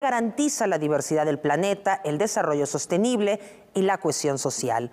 garantiza la diversidad del planeta, el desarrollo sostenible y la cohesión social.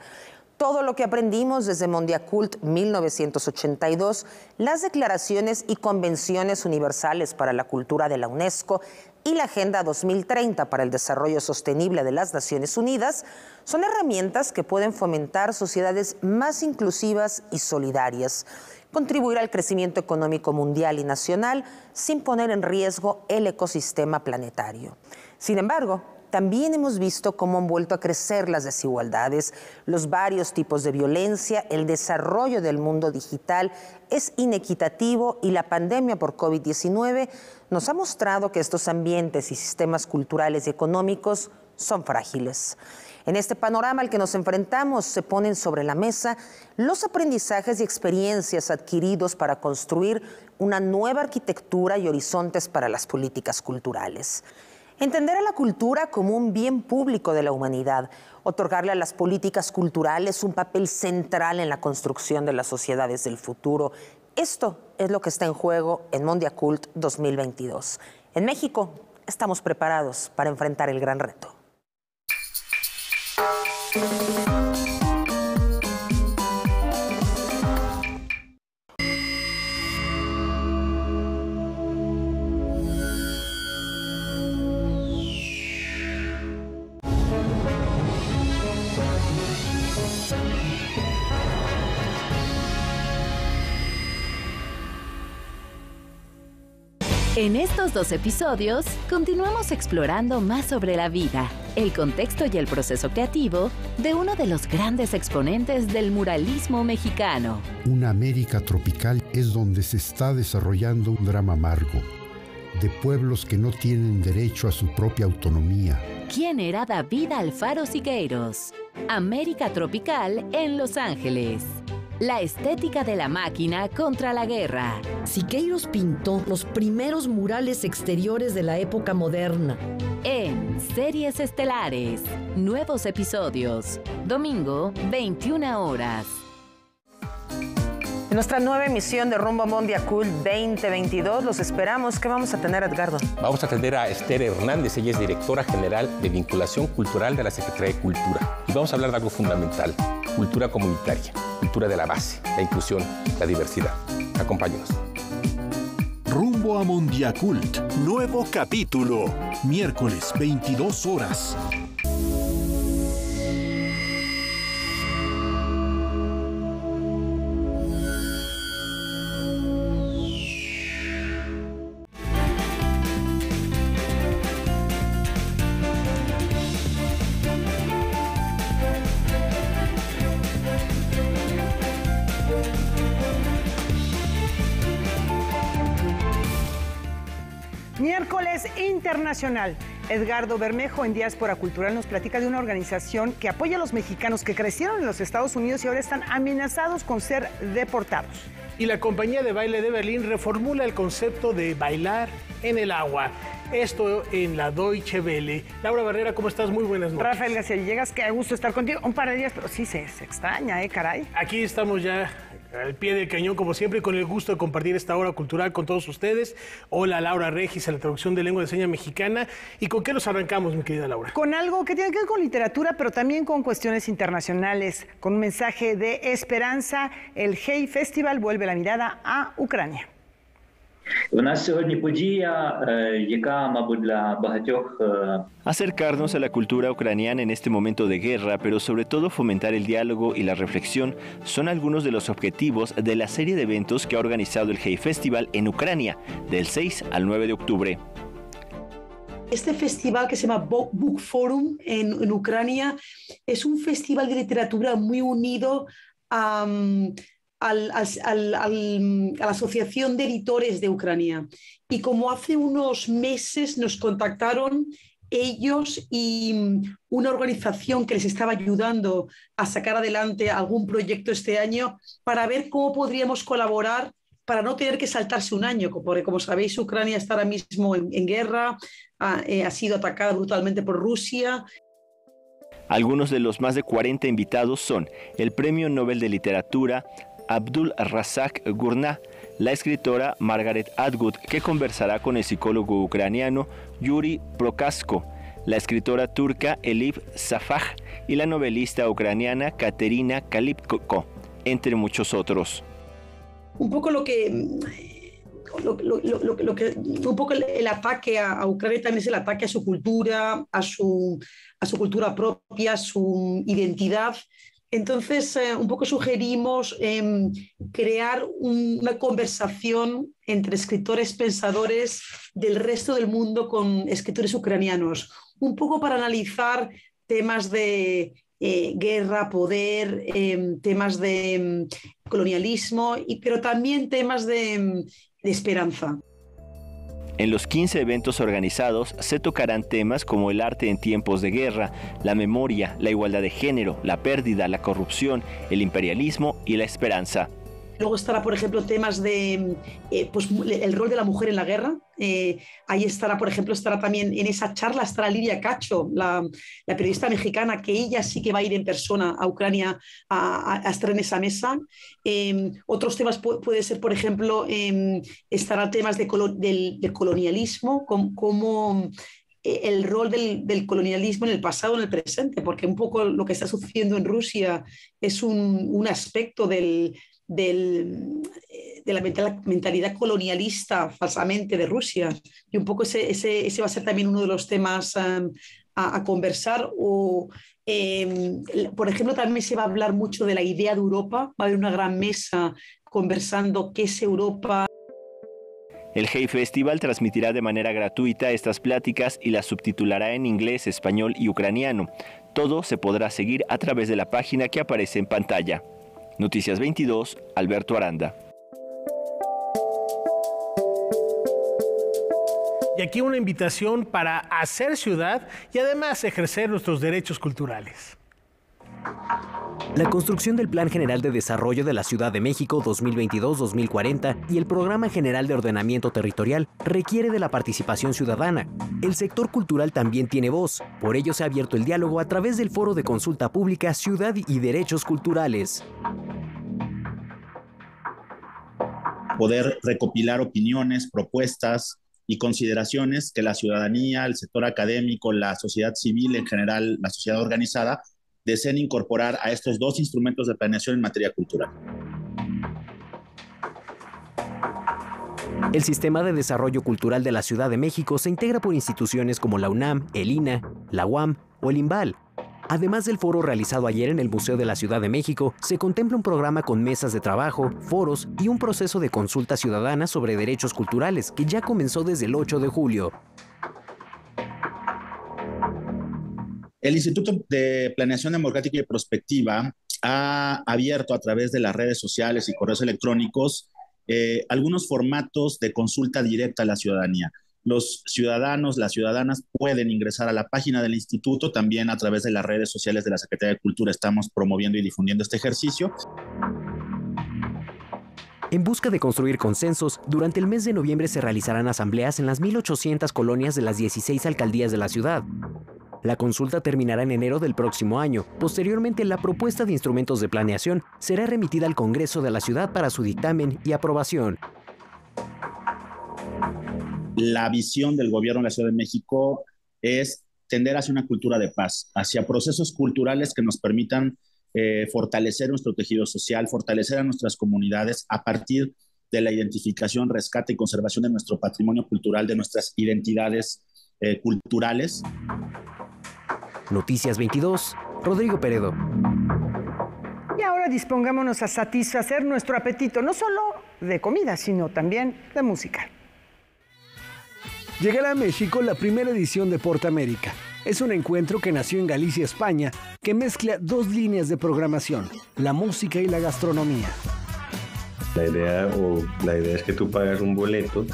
Todo lo que aprendimos desde Mondiacult 1982, las declaraciones y convenciones universales para la cultura de la UNESCO y la Agenda 2030 para el Desarrollo Sostenible de las Naciones Unidas son herramientas que pueden fomentar sociedades más inclusivas y solidarias, contribuir al crecimiento económico mundial y nacional sin poner en riesgo el ecosistema planetario. Sin embargo, también hemos visto cómo han vuelto a crecer las desigualdades, los varios tipos de violencia, el desarrollo del mundo digital es inequitativo y la pandemia por COVID-19 nos ha mostrado que estos ambientes y sistemas culturales y económicos son frágiles. En este panorama al que nos enfrentamos se ponen sobre la mesa los aprendizajes y experiencias adquiridos para construir una nueva arquitectura y horizontes para las políticas culturales. Entender a la cultura como un bien público de la humanidad, otorgarle a las políticas culturales un papel central en la construcción de las sociedades del futuro. Esto es lo que está en juego en Mondiacult 2022. En México estamos preparados para enfrentar el gran reto. En estos 2 episodios, continuamos explorando más sobre la vida, el contexto y el proceso creativo de uno de los grandes exponentes del muralismo mexicano. Una América tropical es donde se está desarrollando un drama amargo, de pueblos que no tienen derecho a su propia autonomía. ¿Quién era David Alfaro Siqueiros? América tropical en Los Ángeles. La estética de la máquina contra la guerra. Siqueiros pintó los primeros murales exteriores de la época moderna. En Series Estelares, nuevos episodios, domingo, 21 horas. En nuestra nueva emisión de Rumbo a Mondiacult 2022, los esperamos. ¿Qué vamos a tener, Edgardo? Vamos a atender a Esther Hernández, ella es directora general de Vinculación Cultural de la Secretaría de Cultura. Y vamos a hablar de algo fundamental, cultura comunitaria, cultura de la base, la inclusión, la diversidad. Acompáñenos. Rumbo a Mondiacult, nuevo capítulo, miércoles 22 horas. Miércoles Internacional. Edgardo Bermejo en Diáspora Cultural nos platica de una organización que apoya a los mexicanos que crecieron en los Estados Unidos y ahora están amenazados con ser deportados. Y la compañía de baile de Berlín reformula el concepto de bailar en el agua. Esto en la Deutsche Welle. Laura Barrera, ¿cómo estás? Muy buenas noches. Rafael García Villegas, qué gusto estar contigo. Un par de días, pero sí se extraña, caray. Aquí estamos ya al pie del cañón, como siempre, con el gusto de compartir esta hora cultural con todos ustedes. Hola, Laura Regis, en la traducción de lengua de señas mexicana. ¿Y con qué nos arrancamos, mi querida Laura? Con algo que tiene que ver con literatura, pero también con cuestiones internacionales. Con un mensaje de esperanza, el Hey Festival vuelve la mirada a Ucrania. Acercarnos a la cultura ucraniana en este momento de guerra, pero sobre todo fomentar el diálogo y la reflexión, son algunos de los objetivos de la serie de eventos que ha organizado el Hey Festival en Ucrania, del 6 al 9 de octubre. Este festival que se llama Book Forum en Ucrania es un festival de literatura muy unido a la Asociación de Editores de Ucrania. Y como hace unos meses nos contactaron ellos y una organización que les estaba ayudando a sacar adelante algún proyecto este año para ver cómo podríamos colaborar para no tener que saltarse un año, porque como sabéis Ucrania está ahora mismo en guerra, ha sido atacada brutalmente por Rusia. Algunos de los más de 40 invitados son el Premio Nobel de Literatura Abdul Razak Gurnah, la escritora Margaret Atwood, que conversará con el psicólogo ucraniano Yuri Prokasko, la escritora turca Elif Safaj y la novelista ucraniana Katerina Kalipko, entre muchos otros. Un poco un poco el ataque a Ucrania también es el ataque a su cultura, a su cultura propia, a su identidad. Entonces, un poco sugerimos crear una conversación entre escritores pensadores del resto del mundo con escritores ucranianos, un poco para analizar temas de guerra, poder, temas de colonialismo, pero también temas de esperanza. En los 15 eventos organizados se tocarán temas como el arte en tiempos de guerra, la memoria, la igualdad de género, la pérdida, la corrupción, el imperialismo y la esperanza. Luego estará, por ejemplo, temas de pues, el rol de la mujer en la guerra. Ahí estará, por ejemplo, estará también en esa charla, estará Lidia Cacho, la periodista mexicana, que ella sí que va a ir en persona a Ucrania a estar en esa mesa. Otros temas puede ser, por ejemplo, estará temas del colonialismo, como el rol del colonialismo en el pasado, en el presente, porque un poco lo que está sucediendo en Rusia es un aspecto de la mentalidad colonialista falsamente de Rusia, y un poco ese va a ser también uno de los temas a conversar. Por ejemplo, también se va a hablar mucho de la idea de Europa. Va a haber una gran mesa conversando qué es Europa. El Hey Festival transmitirá de manera gratuita estas pláticas y las subtitulará en inglés, español y ucraniano. Todo se podrá seguir a través de la página que aparece en pantalla. Noticias 22, Alberto Aranda. Y aquí una invitación para hacer ciudad y además ejercer nuestros derechos culturales. La construcción del Plan General de Desarrollo de la Ciudad de México 2022-2040 y el Programa General de Ordenamiento Territorial requiere de la participación ciudadana. El sector cultural también tiene voz, por ello se ha abierto el diálogo a través del Foro de Consulta Pública Ciudad y Derechos Culturales. Poder recopilar opiniones, propuestas y consideraciones que la ciudadanía, el sector académico, la sociedad civil en general, la sociedad organizada, deseen incorporar a estos dos instrumentos de planeación en materia cultural. El Sistema de Desarrollo Cultural de la Ciudad de México se integra por instituciones como la UNAM, el INA, la UAM o el IMBAL. Además del foro realizado ayer en el Museo de la Ciudad de México, se contempla un programa con mesas de trabajo, foros y un proceso de consulta ciudadana sobre derechos culturales que ya comenzó desde el 8 de julio. El Instituto de Planeación Democrática y Prospectiva ha abierto a través de las redes sociales y correos electrónicos algunos formatos de consulta directa a la ciudadanía. Los ciudadanos, las ciudadanas pueden ingresar a la página del instituto, también a través de las redes sociales de la Secretaría de Cultura estamos promoviendo y difundiendo este ejercicio. En busca de construir consensos, durante el mes de noviembre se realizarán asambleas en las 1,800 colonias de las 16 alcaldías de la ciudad. La consulta terminará en enero del próximo año. Posteriormente, la propuesta de instrumentos de planeación será remitida al Congreso de la ciudad para su dictamen y aprobación. La visión del gobierno de la Ciudad de México es tender hacia una cultura de paz, hacia procesos culturales que nos permitan fortalecer nuestro tejido social, fortalecer a nuestras comunidades a partir de la identificación, rescate y conservación de nuestro patrimonio cultural, de nuestras identidades culturales. Noticias 22, Rodrigo Peredo. Y ahora dispongámonos a satisfacer nuestro apetito, no solo de comida, sino también de música. Llegará a México la primera edición de Porta América. Es un encuentro que nació en Galicia, España, que mezcla dos líneas de programación, la música y la gastronomía. La idea es que tú pagas un boleto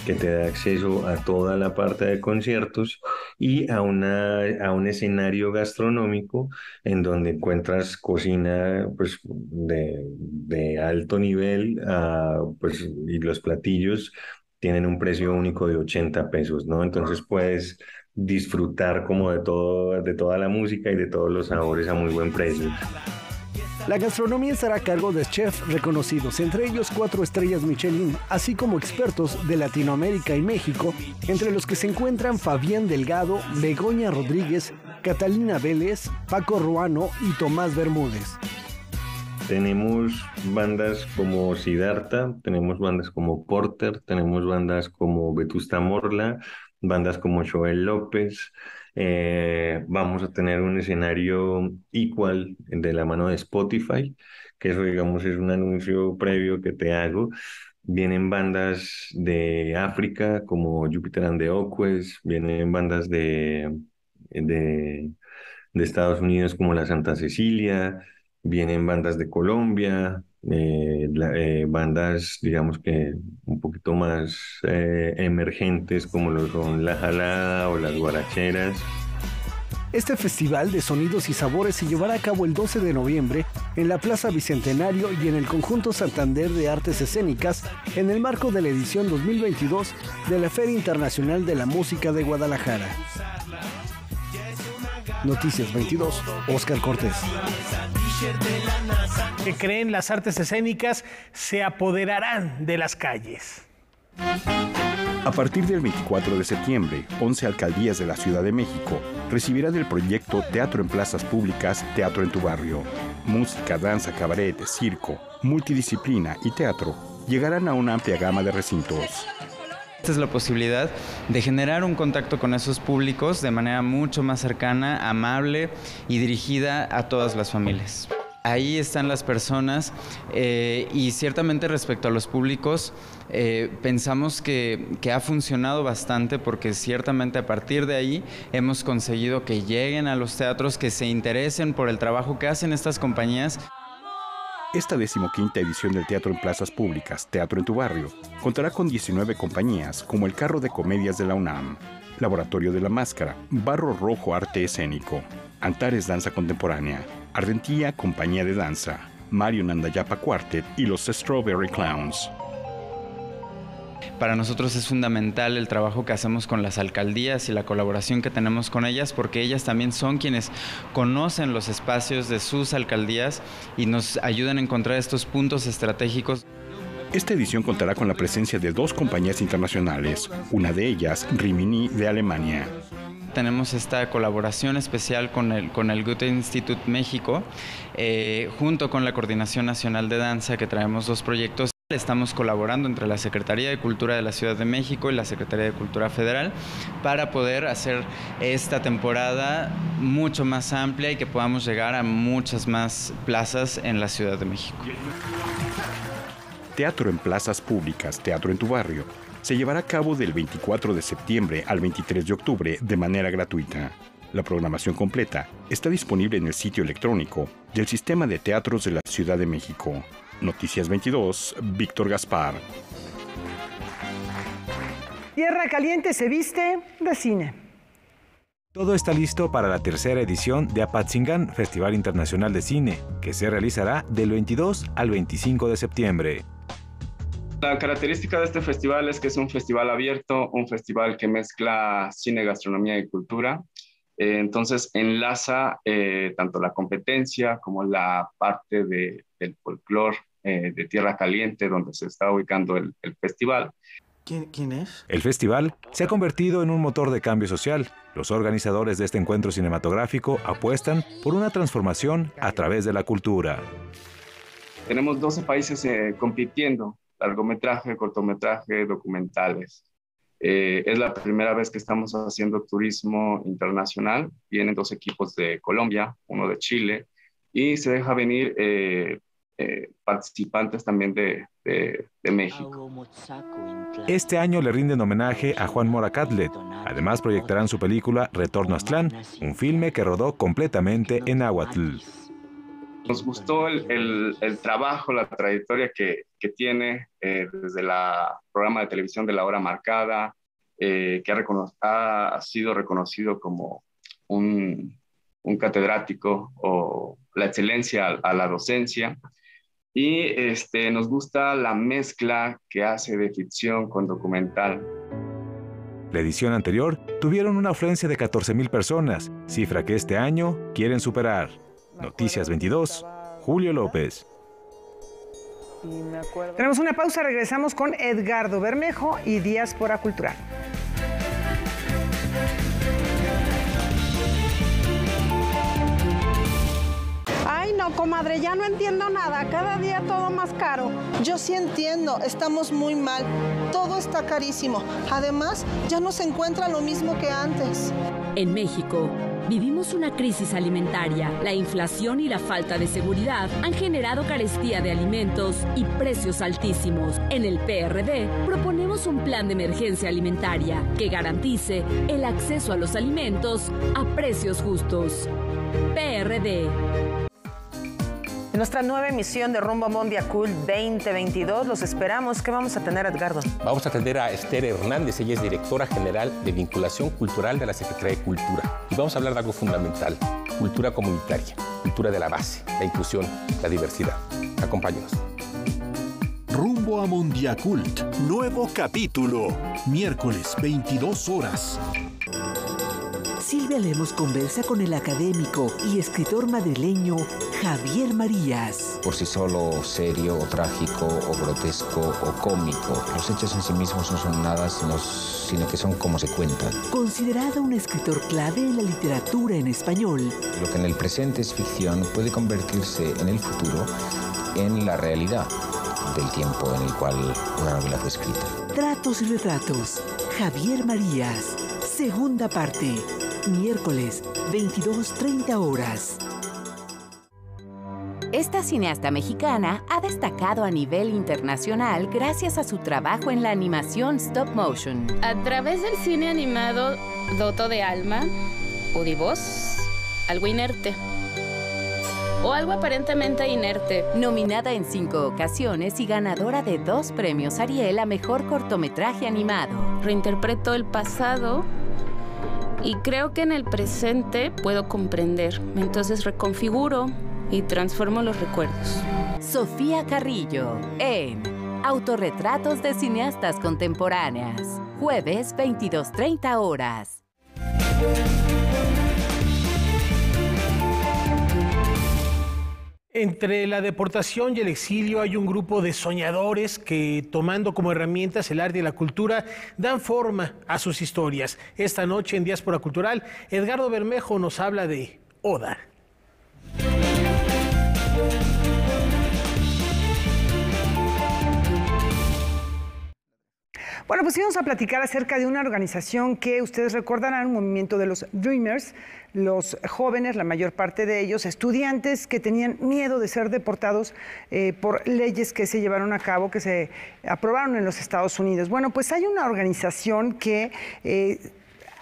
que te da acceso a toda la parte de conciertos y a un escenario gastronómico en donde encuentras cocina pues, de alto nivel pues, y los platillos tienen un precio único de 80 pesos, ¿no? Entonces puedes disfrutar como de toda la música y de todos los sabores a muy buen precio. La gastronomía estará a cargo de chefs reconocidos, entre ellos 4 estrellas Michelin, así como expertos de Latinoamérica y México, entre los que se encuentran Fabián Delgado, Begoña Rodríguez, Catalina Vélez, Paco Ruano y Tomás Bermúdez. Tenemos bandas como Siddhartha, tenemos bandas como Porter, tenemos bandas como Vetusta Morla, bandas como Joel López. Vamos a tener un escenario igual de la mano de Spotify, que eso, digamos, es un anuncio previo que te hago. Vienen bandas de África como Jupiter and the Oques, vienen bandas de Estados Unidos como la Santa Cecilia, vienen bandas de Colombia, bandas, digamos que un poquito más emergentes como lo son La Jalada o Las Guaracheras. Este festival de sonidos y sabores se llevará a cabo el 12 de noviembre en la Plaza Bicentenario y en el Conjunto Santander de Artes Escénicas en el marco de la edición 2022 de la Feria Internacional de la Música de Guadalajara. Noticias 22, Óscar Cortés. Que creen las artes escénicas se apoderarán de las calles. A partir del 24 de septiembre, 11 alcaldías de la Ciudad de México recibirán el proyecto Teatro en Plazas Públicas, Teatro en tu Barrio. Música, danza, cabaret, circo, multidisciplina y teatro llegarán a una amplia gama de recintos. Esta es la posibilidad de generar un contacto con esos públicos de manera mucho más cercana, amable y dirigida a todas las familias. Ahí están las personas y ciertamente respecto a los públicos pensamos que ha funcionado bastante porque ciertamente a partir de ahí hemos conseguido que lleguen a los teatros, que se interesen por el trabajo que hacen estas compañías. Esta 15ª edición del Teatro en Plazas Públicas, Teatro en tu Barrio, contará con 19 compañías como el Carro de Comedias de la UNAM, Laboratorio de la Máscara, Barro Rojo Arte Escénico, Antares Danza Contemporánea, Ardentía Compañía de Danza, Mario Nandayapa Quartet y los Strawberry Clowns. Para nosotros es fundamental el trabajo que hacemos con las alcaldías y la colaboración que tenemos con ellas, porque ellas también son quienes conocen los espacios de sus alcaldías y nos ayudan a encontrar estos puntos estratégicos. Esta edición contará con la presencia de 2 compañías internacionales, una de ellas Rimini de Alemania. Tenemos esta colaboración especial con el Goethe Institut México, junto con la Coordinación Nacional de Danza, que traemos 2 proyectos. Estamos colaborando entre la Secretaría de Cultura de la Ciudad de México y la Secretaría de Cultura Federal para poder hacer esta temporada mucho más amplia y que podamos llegar a muchas más plazas en la Ciudad de México. Teatro en Plazas Públicas, Teatro en tu Barrio, se llevará a cabo del 24 de septiembre al 23 de octubre de manera gratuita. La programación completa está disponible en el sitio electrónico del Sistema de Teatros de la Ciudad de México. Noticias 22, Víctor Gaspar. Tierra Caliente se viste de cine. Todo está listo para la tercera edición de Apatzingán, Festival Internacional de Cine, que se realizará del 22 al 25 de septiembre. La característica de este festival es que es un festival abierto, un festival que mezcla cine, gastronomía y cultura. Entonces enlaza tanto la competencia como la parte del folclore de Tierra Caliente, donde se está ubicando el festival. ¿Quién es? El festival se ha convertido en un motor de cambio social. Los organizadores de este encuentro cinematográfico apuestan por una transformación a través de la cultura. Tenemos 12 países compitiendo, largometraje, cortometraje, documentales. Es la primera vez que estamos haciendo turismo internacional. Vienen 2 equipos de Colombia, uno de Chile, y se deja venir participantes también de México. Este año le rinden homenaje a Juan Mora Catlett. Además proyectarán su película Retorno a Aztlán, un filme que rodó completamente en náhuatl. Nos gustó el trabajo, la trayectoria que tiene desde el programa de televisión de La Hora Marcada, que ha sido reconocido como un catedrático o la excelencia a la docencia. Y nos gusta la mezcla que hace de ficción con documental. La edición anterior tuvieron una afluencia de 14,000 personas, cifra que este año quieren superar. Noticias 22, Julio López. Tenemos una pausa, regresamos con Edgardo Bermejo y Diáspora Cultural. Ay, no, comadre, ya no entiendo nada. Cada día todo más caro. Yo sí entiendo, estamos muy mal. Todo está carísimo. Además, ya no se encuentra lo mismo que antes. En México, vivimos una crisis alimentaria. La inflación y la falta de seguridad han generado carestía de alimentos y precios altísimos. En el PRD proponemos un plan de emergencia alimentaria que garantice el acceso a los alimentos a precios justos. PRD. En nuestra nueva emisión de Rumbo Mondiacult 2022 los esperamos. ¿Qué vamos a tener, Edgardo? Vamos a atender a Esther Hernández, ella es directora general de Vinculación Cultural de la Secretaría de Cultura. Y vamos a hablar de algo fundamental, cultura comunitaria, cultura de la base, la inclusión, la diversidad. Acompáñenos. Rumbo a Mondiacult, nuevo capítulo, miércoles 22 horas. Silvia Lemos conversa con el académico y escritor madrileño Javier Marías. Por sí solo serio o trágico o grotesco o cómico, los hechos en sí mismos no son nada, sino que son como se cuentan. Considerado un escritor clave en la literatura en español. Lo que en el presente es ficción puede convertirse en el futuro en la realidad del tiempo en el cual una novela fue escrita. Tratos y retratos. Javier Marías. Segunda parte. Miércoles, 22:30 horas. Esta cineasta mexicana ha destacado a nivel internacional gracias a su trabajo en la animación stop motion. A través del cine animado doto de alma o de voz, algo inerte. O algo aparentemente inerte. Nominada en 5 ocasiones y ganadora de 2 premios Ariel a Mejor Cortometraje Animado. Reinterpreto el pasado y creo que en el presente puedo comprender. Entonces reconfiguro y transformo los recuerdos. Sofía Carrillo en Autorretratos de Cineastas Contemporáneas. Jueves, 22:30 horas. Entre la deportación y el exilio hay un grupo de soñadores que, tomando como herramientas el arte y la cultura, dan forma a sus historias. Esta noche en Diáspora Cultural, Edgardo Bermejo nos habla de Oda. Bueno, pues íbamos a platicar acerca de una organización que ustedes recordarán, un movimiento de los Dreamers, los jóvenes, la mayor parte de ellos, estudiantes que tenían miedo de ser deportados por leyes que se llevaron a cabo, que se aprobaron en los Estados Unidos. Bueno, pues hay una organización que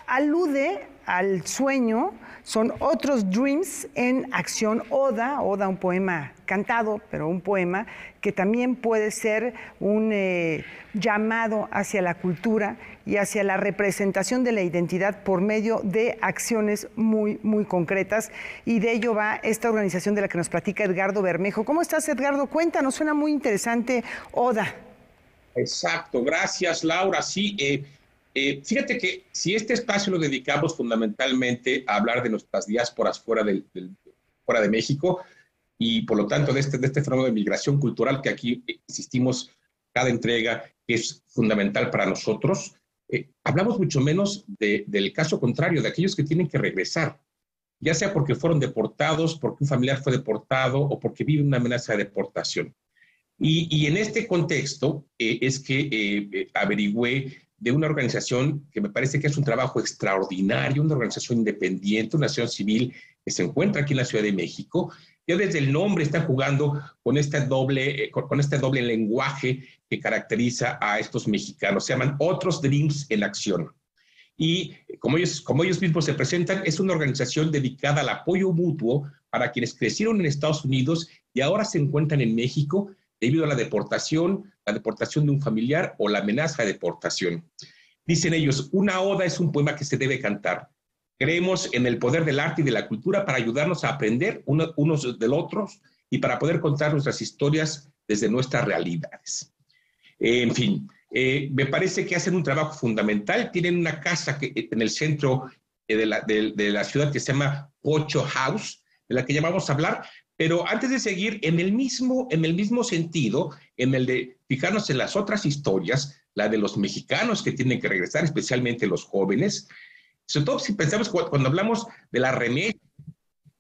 alude al sueño, son otros Dreams en acción. Oda, un poema cantado, pero un poema que también puede ser un llamado hacia la cultura y hacia la representación de la identidad por medio de acciones muy, muy concretas. Y de ello va esta organización de la que nos platica Edgardo Bermejo. ¿Cómo estás, Edgardo? Cuéntanos, suena muy interesante, Oda. Exacto, gracias, Laura. Sí, fíjate que si este espacio lo dedicamos fundamentalmente a hablar de nuestras diásporas fuera de México y por lo tanto de este fenómeno de migración cultural que aquí insistimos cada entrega, que es fundamental para nosotros, hablamos mucho menos del caso contrario, de aquellos que tienen que regresar, ya sea porque fueron deportados, porque un familiar fue deportado o porque vive una amenaza de deportación. Y en este contexto es que averigüé de una organización que me parece que es un trabajo extraordinario, una organización independiente, una asociación civil que se encuentra aquí en la Ciudad de México. Ya desde el nombre está jugando con este doble lenguaje que caracteriza a estos mexicanos. Se llaman Otros Dreams en Acción. Y como ellos mismos se presentan, es una organización dedicada al apoyo mutuo para quienes crecieron en Estados Unidos y ahora se encuentran en México debido a la deportación de un familiar o la amenaza de deportación. Dicen ellos, una oda es un poema que se debe cantar. Creemos en el poder del arte y de la cultura para ayudarnos a aprender unos de los otros y para poder contar nuestras historias desde nuestras realidades. En fin, me parece que hacen un trabajo fundamental. Tienen una casa en el centro de la ciudad que se llama Pocho House, de la que ya vamos a hablar, Pero antes de seguir, en el mismo sentido, en el de fijarnos en las otras historias, la de los mexicanos que tienen que regresar, especialmente los jóvenes, sobre todo si pensamos cuando hablamos de la remesa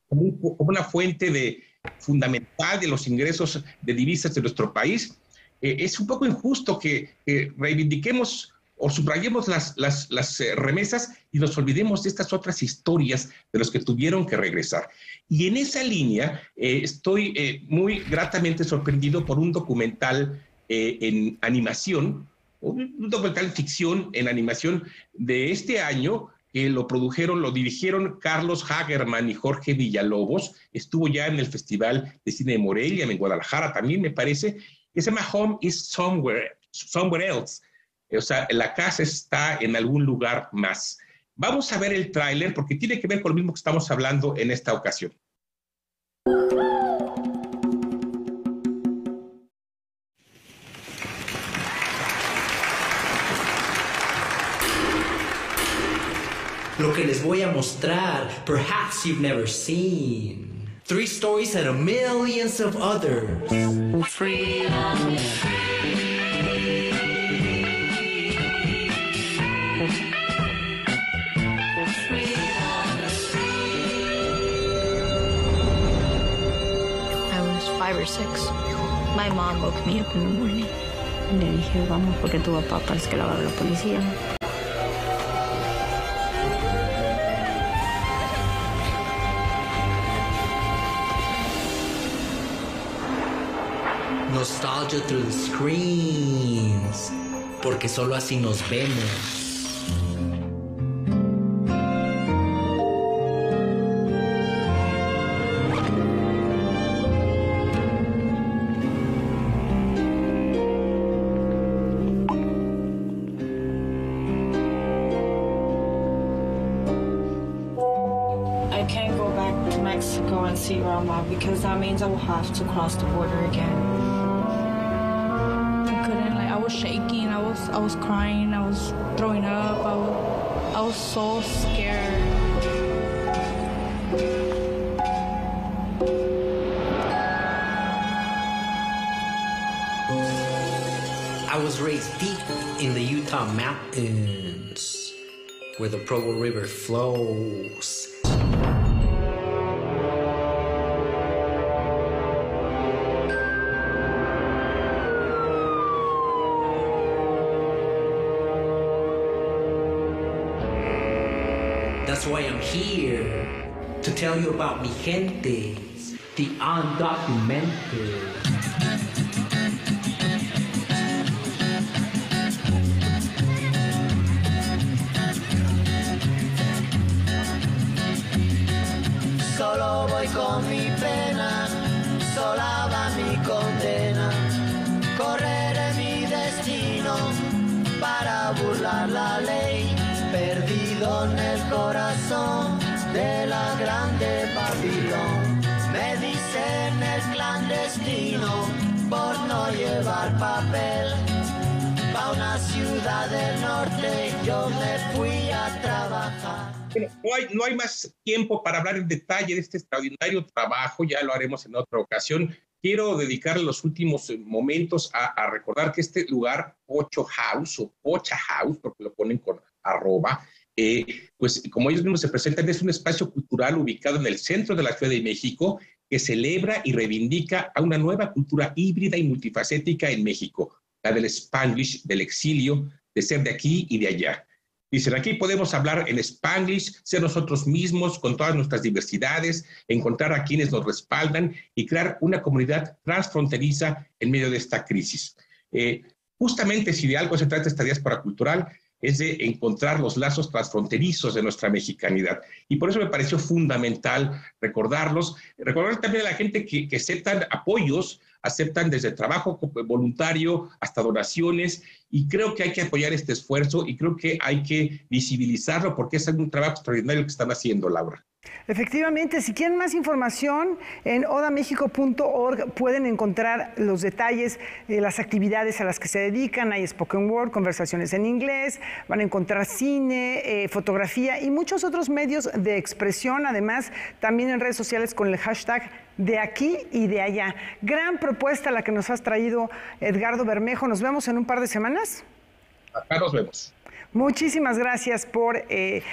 como una fuente fundamental de los ingresos de divisas de nuestro país, es un poco injusto que reivindiquemos o subrayemos las remesas y nos olvidemos de estas otras historias de los que tuvieron que regresar. Y en esa línea estoy muy gratamente sorprendido por un documental en animación, un documental en ficción en animación de este año, que lo dirigieron Carlos Hagerman y Jorge Villalobos. Estuvo ya en el Festival de Cine de Morelia, en Guadalajara también, me parece, que se llama Home is Somewhere Else. O sea, la casa está en algún lugar más. Vamos a ver el tráiler porque tiene que ver con lo mismo que estamos hablando en esta ocasión. Lo que les voy a mostrar, perhaps you've never seen. 3 stories and a millions of others. Freedom. I was 5 or 6. My mom woke me up in the morning. Le dije, vamos, porque tu papá parece que lo agarró la policía. Nostalgia through the screens, porque solo así nos vemos. I can't go back to Mexico and see Grandma because that means I will have to cross the border again. I was shaking, I was crying, I was throwing up, I was so scared. I was raised deep in the Utah mountains, where the Provo River flows. That's why I'm here, to tell you about mi gente, the undocumented. Solo voy con mi pena, sola va mi condena. Correré mi destino para burlar la ley. Perdido en el corazón de la grande Babilón. Me dicen el clandestino por no llevar papel. Pa' una ciudad del norte yo me fui a trabajar. Bueno, no hay más tiempo para hablar en detalle de este extraordinario trabajo, ya lo haremos en otra ocasión. Quiero dedicar los últimos momentos a recordar que este lugar, Pocho House o Pocha House, porque lo ponen con @, pues como ellos mismos se presentan, es un espacio cultural ubicado en el centro de la Ciudad de México que celebra y reivindica a una nueva cultura híbrida y multifacética en México, la del Spanglish, del exilio, de ser de aquí y de allá. Dicen, aquí podemos hablar en Spanglish, ser nosotros mismos con todas nuestras diversidades, encontrar a quienes nos respaldan y crear una comunidad transfronteriza en medio de esta crisis. Justamente si de algo se trata esta diáspora cultural, es de encontrar los lazos transfronterizos de nuestra mexicanidad. Y por eso me pareció fundamental recordarlos, recordar también a la gente que aceptan apoyos, aceptan desde trabajo voluntario hasta donaciones, y creo que hay que apoyar este esfuerzo y creo que hay que visibilizarlo porque es un trabajo extraordinario que están haciendo, Laura. Efectivamente, si quieren más información, en odamexico.org pueden encontrar los detalles de las actividades a las que se dedican. Hay spoken word, conversaciones en inglés, van a encontrar cine, fotografía y muchos otros medios de expresión. Además, también en redes sociales con el hashtag de aquí y de allá. Gran propuesta la que nos has traído, Edgardo Bermejo. Nos vemos en un par de semanas. Acá nos vemos. Muchísimas gracias por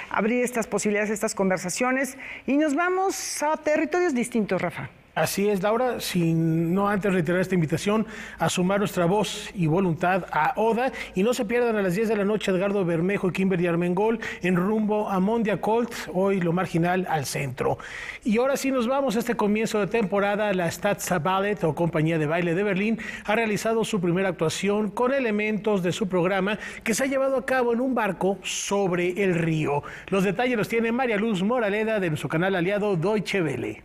abrir estas posibilidades, estas conversaciones. Y nos vamos a territorios distintos, Rafa. Así es, Laura, sin no antes reiterar esta invitación a sumar nuestra voz y voluntad a ODA, y no se pierdan a las 10 de la noche Edgardo Bermejo y Kimberly Armengol en Rumbo a Mondiacult, hoy lo marginal al centro. Y ahora sí nos vamos a este comienzo de temporada. La Staatsballet o Compañía de Baile de Berlín ha realizado su primera actuación con elementos de su programa que se ha llevado a cabo en un barco sobre el río. Los detalles los tiene María Luz Moraleda de nuestro canal aliado Deutsche Welle.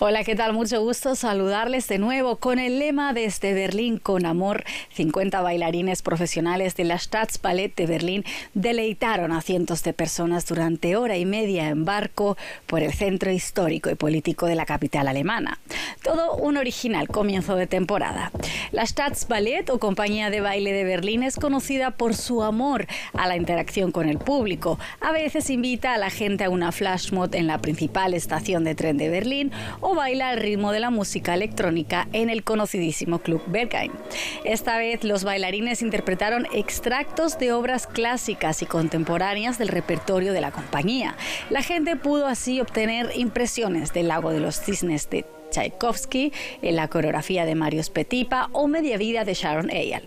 Hola, ¿qué tal? Mucho gusto saludarles de nuevo con el lema Desde Berlín con Amor. 50 bailarines profesionales de la Staatsballet de Berlín deleitaron a cientos de personas durante hora y media en barco por el centro histórico y político de la capital alemana. Todo un original comienzo de temporada. La Staatsballet o Compañía de Baile de Berlín es conocida por su amor a la interacción con el público. A veces invita a la gente a una flash mob en la principal estación de tren de Berlín o baila al ritmo de la música electrónica en el conocidísimo Club Berghain. Esta vez los bailarines interpretaron extractos de obras clásicas y contemporáneas del repertorio de la compañía. La gente pudo así obtener impresiones del Lago de los Cisnes de Tchaikovsky, en la coreografía de Marius Petipa o Media Vida de Sharon Eyal.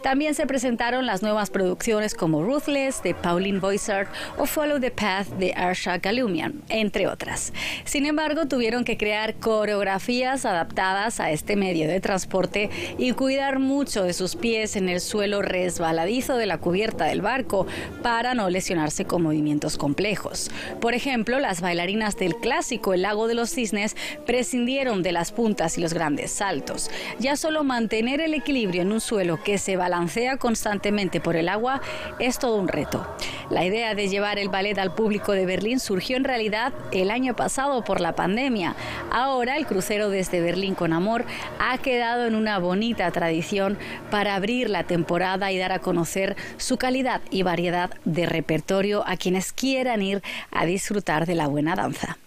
También se presentaron las nuevas producciones como Ruthless de Pauline Boissard o Follow the Path de Arsha Galumian, entre otras. Sin embargo, tuvieron que crear coreografías adaptadas a este medio de transporte y cuidar mucho de sus pies en el suelo resbaladizo de la cubierta del barco para no lesionarse con movimientos complejos. Por ejemplo, las bailarinas del clásico El Lago de los Cisnes prescindieron de las puntas y los grandes saltos. Ya solo mantener el equilibrio en un suelo que se balancea constantemente por el agua es todo un reto. La idea de llevar el ballet al público de Berlín surgió en realidad el año pasado por la pandemia. Ahora el crucero Desde Berlín con Amor ha quedado en una bonita tradición para abrir la temporada y dar a conocer su calidad y variedad de repertorio a quienes quieran ir a disfrutar de la buena danza.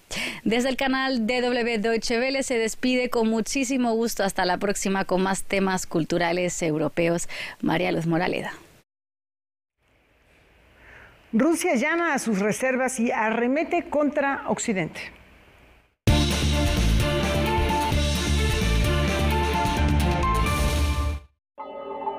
Desde el canal DW Deutsche Welle se despide con muchísimo gusto. Hasta la próxima con más temas culturales europeos. María Luz Moraleda. Rusia llama a sus reservas y arremete contra Occidente.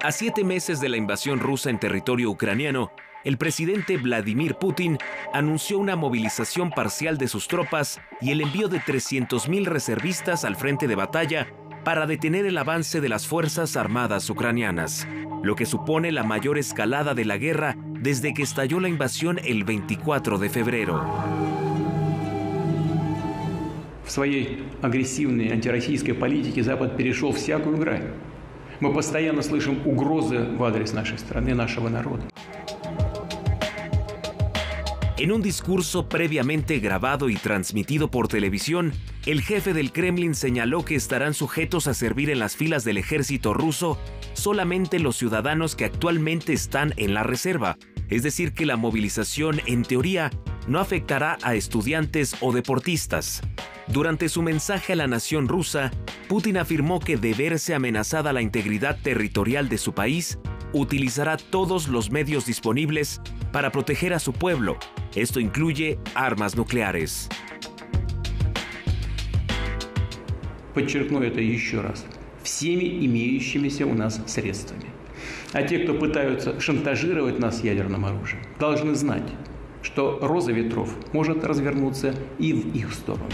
A 7 meses de la invasión rusa en territorio ucraniano, el presidente Vladimir Putin anunció una movilización parcial de sus tropas y el envío de 300.000 reservistas al frente de batalla para detener el avance de las Fuerzas Armadas ucranianas, lo que supone la mayor escalada de la guerra desde que estalló la invasión el 24 de febrero. В своей агрессивной антироссийской политике Запад перешел всякую грань. Мы постоянно слышим угрозы в адрес нашей страны, нашего народа. En un discurso previamente grabado y transmitido por televisión, el jefe del Kremlin señaló que estarán sujetos a servir en las filas del ejército ruso solamente los ciudadanos que actualmente están en la reserva, es decir, que la movilización, en teoría, no afectará a estudiantes o deportistas. Durante su mensaje a la nación rusa, Putin afirmó que de verse amenazada la integridad territorial de su país, utilizará todos los medios disponibles para proteger a su pueblo. Esto incluye armas nucleares. Подчеркну это еще раз. Всеми имеющимися у нас средствами. А те, кто пытаются шантажировать нас ядерным оружием, должны знать, что роза ветров может развернуться и в их сторону.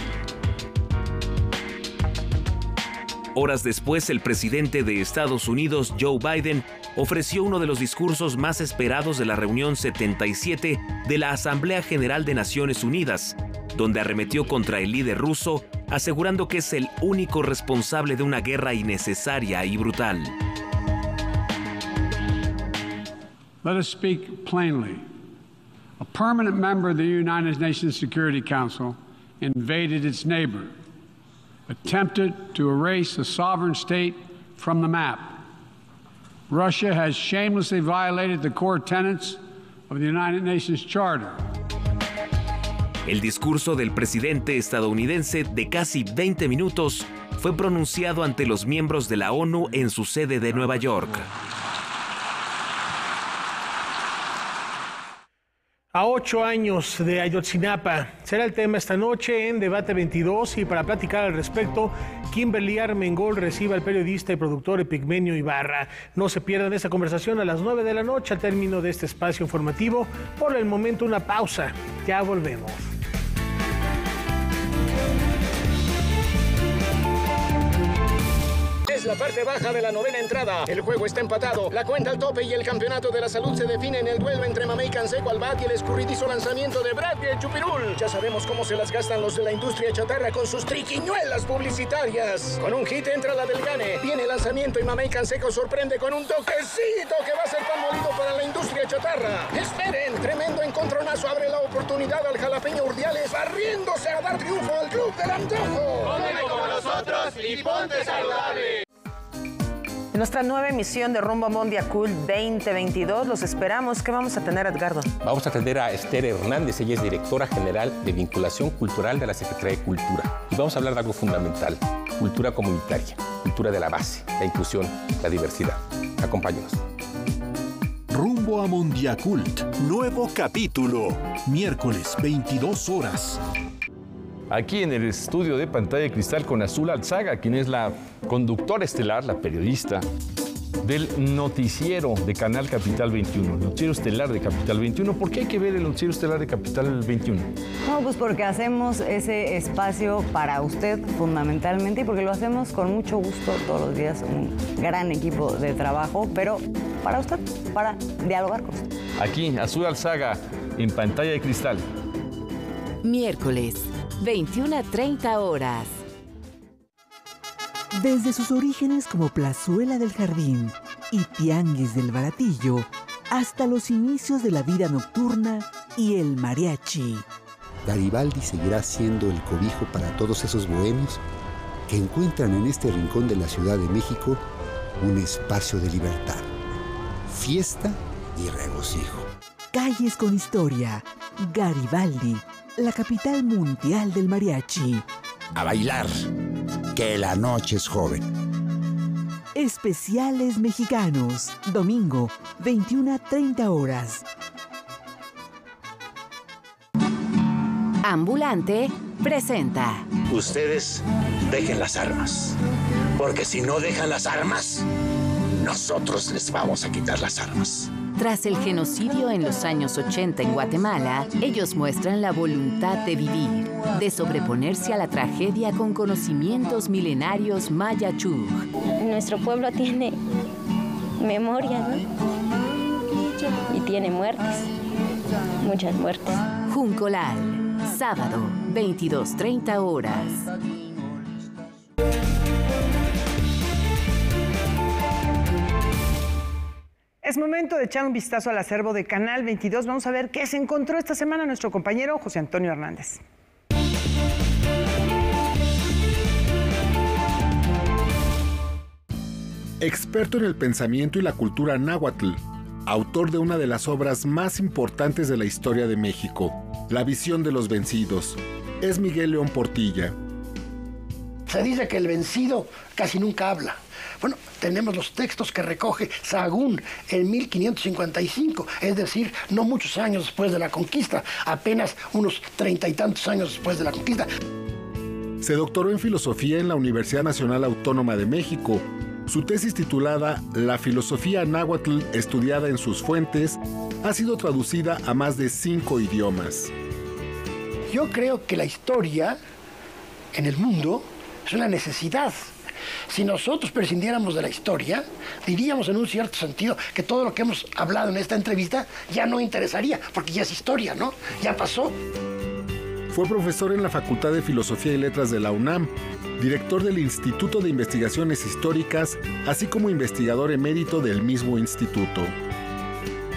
Horas después, el presidente de Estados Unidos, Joe Biden, ofreció uno de los discursos más esperados de la reunión 77 de la Asamblea General de Naciones Unidas, donde arremetió contra el líder ruso, asegurando que es el único responsable de una guerra innecesaria y brutal. Let us speak plainly. A permanent member of the United Nations Security Council invaded its neighbor, attempted to erase a sovereign state from the map. Russia has shamelessly violated the core tenets of the United Nations Charter. El discurso del presidente estadounidense de casi 20 minutos fue pronunciado ante los miembros de la ONU en su sede de Nueva York. A 8 años de Ayotzinapa será el tema esta noche en Debate 22 y para platicar al respecto, Kimberly Armengol recibe al periodista y productor Epigmenio Ibarra. No se pierdan esta conversación a las 9 de la noche al término de este espacio informativo. Por el momento una pausa, ya volvemos. Es la parte baja de la novena entrada. El juego está empatado. La cuenta al tope y el campeonato de la salud se define en el duelo entre Mamey Canseco al bat y el escurridizo lanzamiento de Brad y el Chupirul. Ya sabemos cómo se las gastan los de la industria chatarra con sus triquiñuelas publicitarias. Con un hit entra la del Gane. Viene el lanzamiento y Mamey Canseco sorprende con un toquecito que va a ser pan molido para la industria chatarra. Esperen, tremendo encontronazo abre la oportunidad al jalapeño Urdiales barriéndose a dar triunfo al club del antojo. Come como nosotros y ponte saludable. En nuestra nueva emisión de Rumbo a Mondiacult 2022 los esperamos. ¿Qué vamos a tener, Edgardo? Vamos a tener a Esther Hernández, ella es directora general de Vinculación Cultural de la Secretaría de Cultura. Y vamos a hablar de algo fundamental, cultura comunitaria, cultura de la base, la inclusión, la diversidad. Acompáñenos. Rumbo a Mondiacult, nuevo capítulo, miércoles 22 horas. Aquí en el estudio de Pantalla de Cristal con Azul Alzaga, quien es la conductora estelar, la periodista del noticiero de Canal Capital 21, el noticiero estelar de Capital 21. ¿Por qué hay que ver el noticiero estelar de Capital 21? No, pues porque hacemos ese espacio para usted fundamentalmente y porque lo hacemos con mucho gusto todos los días, un gran equipo de trabajo, pero para usted, para dialogar con usted. Aquí, Azul Alzaga, en Pantalla de Cristal. Miércoles, 21 a 30 horas. Desde sus orígenes como Plazuela del Jardín y Tianguis del Baratillo, hasta los inicios de la vida nocturna y el mariachi. Garibaldi seguirá siendo el cobijo para todos esos bohemios que encuentran en este rincón de la Ciudad de México un espacio de libertad, fiesta y regocijo. Calles con historia. Garibaldi, la capital mundial del mariachi. A bailar, que la noche es joven. Especiales mexicanos. Domingo, 21 a 30 horas. Ambulante presenta. Ustedes dejen las armas, porque si no dejan las armas, nosotros les vamos a quitar las armas. Tras el genocidio en los años 80 en Guatemala, ellos muestran la voluntad de vivir, de sobreponerse a la tragedia con conocimientos milenarios maya chug. Nuestro pueblo tiene memoria, ¿no? Y tiene muertes, muchas muertes. Juncolal, sábado, 22:30 horas. Es momento de echar un vistazo al acervo de Canal 22. Vamos a ver qué se encontró esta semana nuestro compañero José Antonio Hernández. Experto en el pensamiento y la cultura náhuatl, autor de una de las obras más importantes de la historia de México, La visión de los vencidos, es Miguel León Portilla. Se dice que el vencido casi nunca habla. Bueno, tenemos los textos que recoge Sahagún en 1555, es decir, no muchos años después de la conquista, apenas unos 30 y tantos años después de la conquista. Se doctoró en filosofía en la Universidad Nacional Autónoma de México. Su tesis titulada La filosofía náhuatl estudiada en sus fuentes ha sido traducida a más de 5 idiomas. Yo creo que la historia en el mundo es una necesidad. Si nosotros prescindiéramos de la historia, diríamos en un cierto sentido que todo lo que hemos hablado en esta entrevista ya no interesaría, porque ya es historia, ¿no? Ya pasó. Fue profesor en la Facultad de Filosofía y Letras de la UNAM, director del Instituto de Investigaciones Históricas, así como investigador emérito del mismo instituto.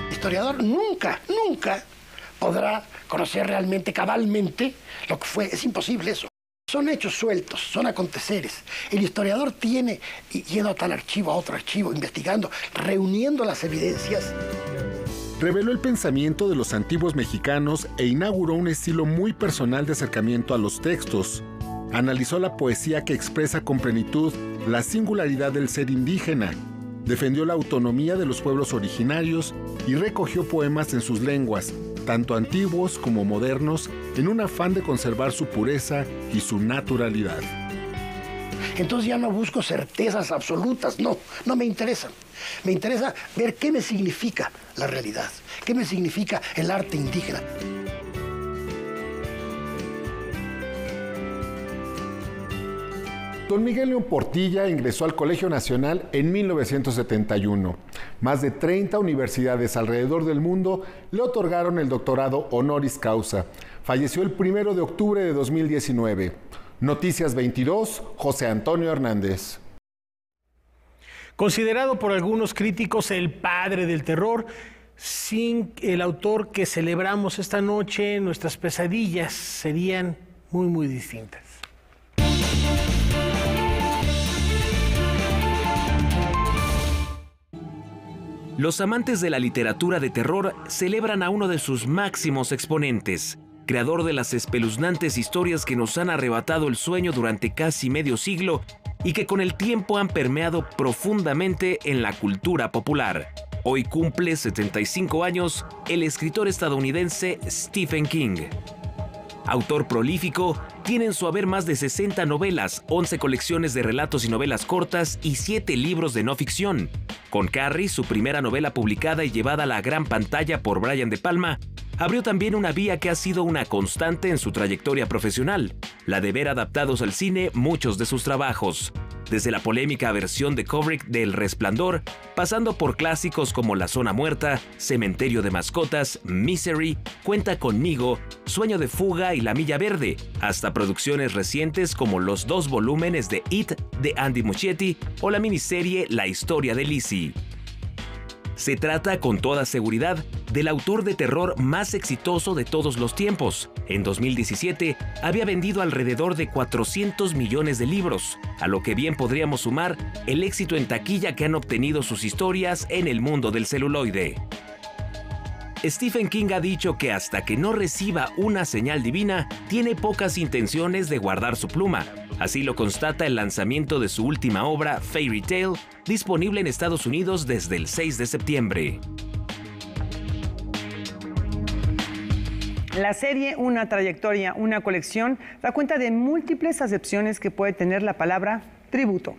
El historiador nunca podrá conocer realmente, cabalmente, lo que fue. Es imposible eso. Son hechos sueltos, son aconteceres. El historiador tiene, yendo a tal archivo, a otro archivo, investigando, reuniendo las evidencias. Reveló el pensamiento de los antiguos mexicanos e inauguró un estilo muy personal de acercamiento a los textos. Analizó la poesía que expresa con plenitud la singularidad del ser indígena. Defendió la autonomía de los pueblos originarios y recogió poemas en sus lenguas, tanto antiguos como modernos, en un afán de conservar su pureza y su naturalidad. Entonces ya no busco certezas absolutas, no me interesan. Me interesa ver qué me significa la realidad, qué me significa el arte indígena. Don Miguel León Portilla ingresó al Colegio Nacional en 1971. Más de 30 universidades alrededor del mundo le otorgaron el doctorado honoris causa. Falleció el 1 de octubre de 2019. Noticias 22, José Antonio Hernández. Considerado por algunos críticos el padre del terror, sin el autor que celebramos esta noche, nuestras pesadillas serían muy, muy distintas. Los amantes de la literatura de terror celebran a uno de sus máximos exponentes, creador de las espeluznantes historias que nos han arrebatado el sueño durante casi medio siglo y que con el tiempo han permeado profundamente en la cultura popular. Hoy cumple 75 años el escritor estadounidense Stephen King. Autor prolífico, tiene en su haber más de 60 novelas, 11 colecciones de relatos y novelas cortas y 7 libros de no ficción. Con Carrie, su primera novela publicada y llevada a la gran pantalla por Brian De Palma, abrió también una vía que ha sido una constante en su trayectoria profesional, la de ver adaptados al cine muchos de sus trabajos. Desde la polémica versión de Kubrick de El Resplandor, pasando por clásicos como La Zona Muerta, Cementerio de Mascotas, Misery, Cuenta Conmigo, Sueño de Fuga y La Milla Verde, hasta producciones recientes como los 2 volúmenes de It de Andy Muschietti o la miniserie La Historia de Lizzie. Se trata, con toda seguridad, del autor de terror más exitoso de todos los tiempos. En 2017 había vendido alrededor de 400 millones de libros, a lo que bien podríamos sumar el éxito en taquilla que han obtenido sus historias en el mundo del celuloide. Stephen King ha dicho que hasta que no reciba una señal divina, tiene pocas intenciones de guardar su pluma. Así lo constata el lanzamiento de su última obra, Fairy Tail, disponible en Estados Unidos desde el 6 de septiembre. La serie Una trayectoria, una colección da cuenta de múltiples acepciones que puede tener la palabra tributo.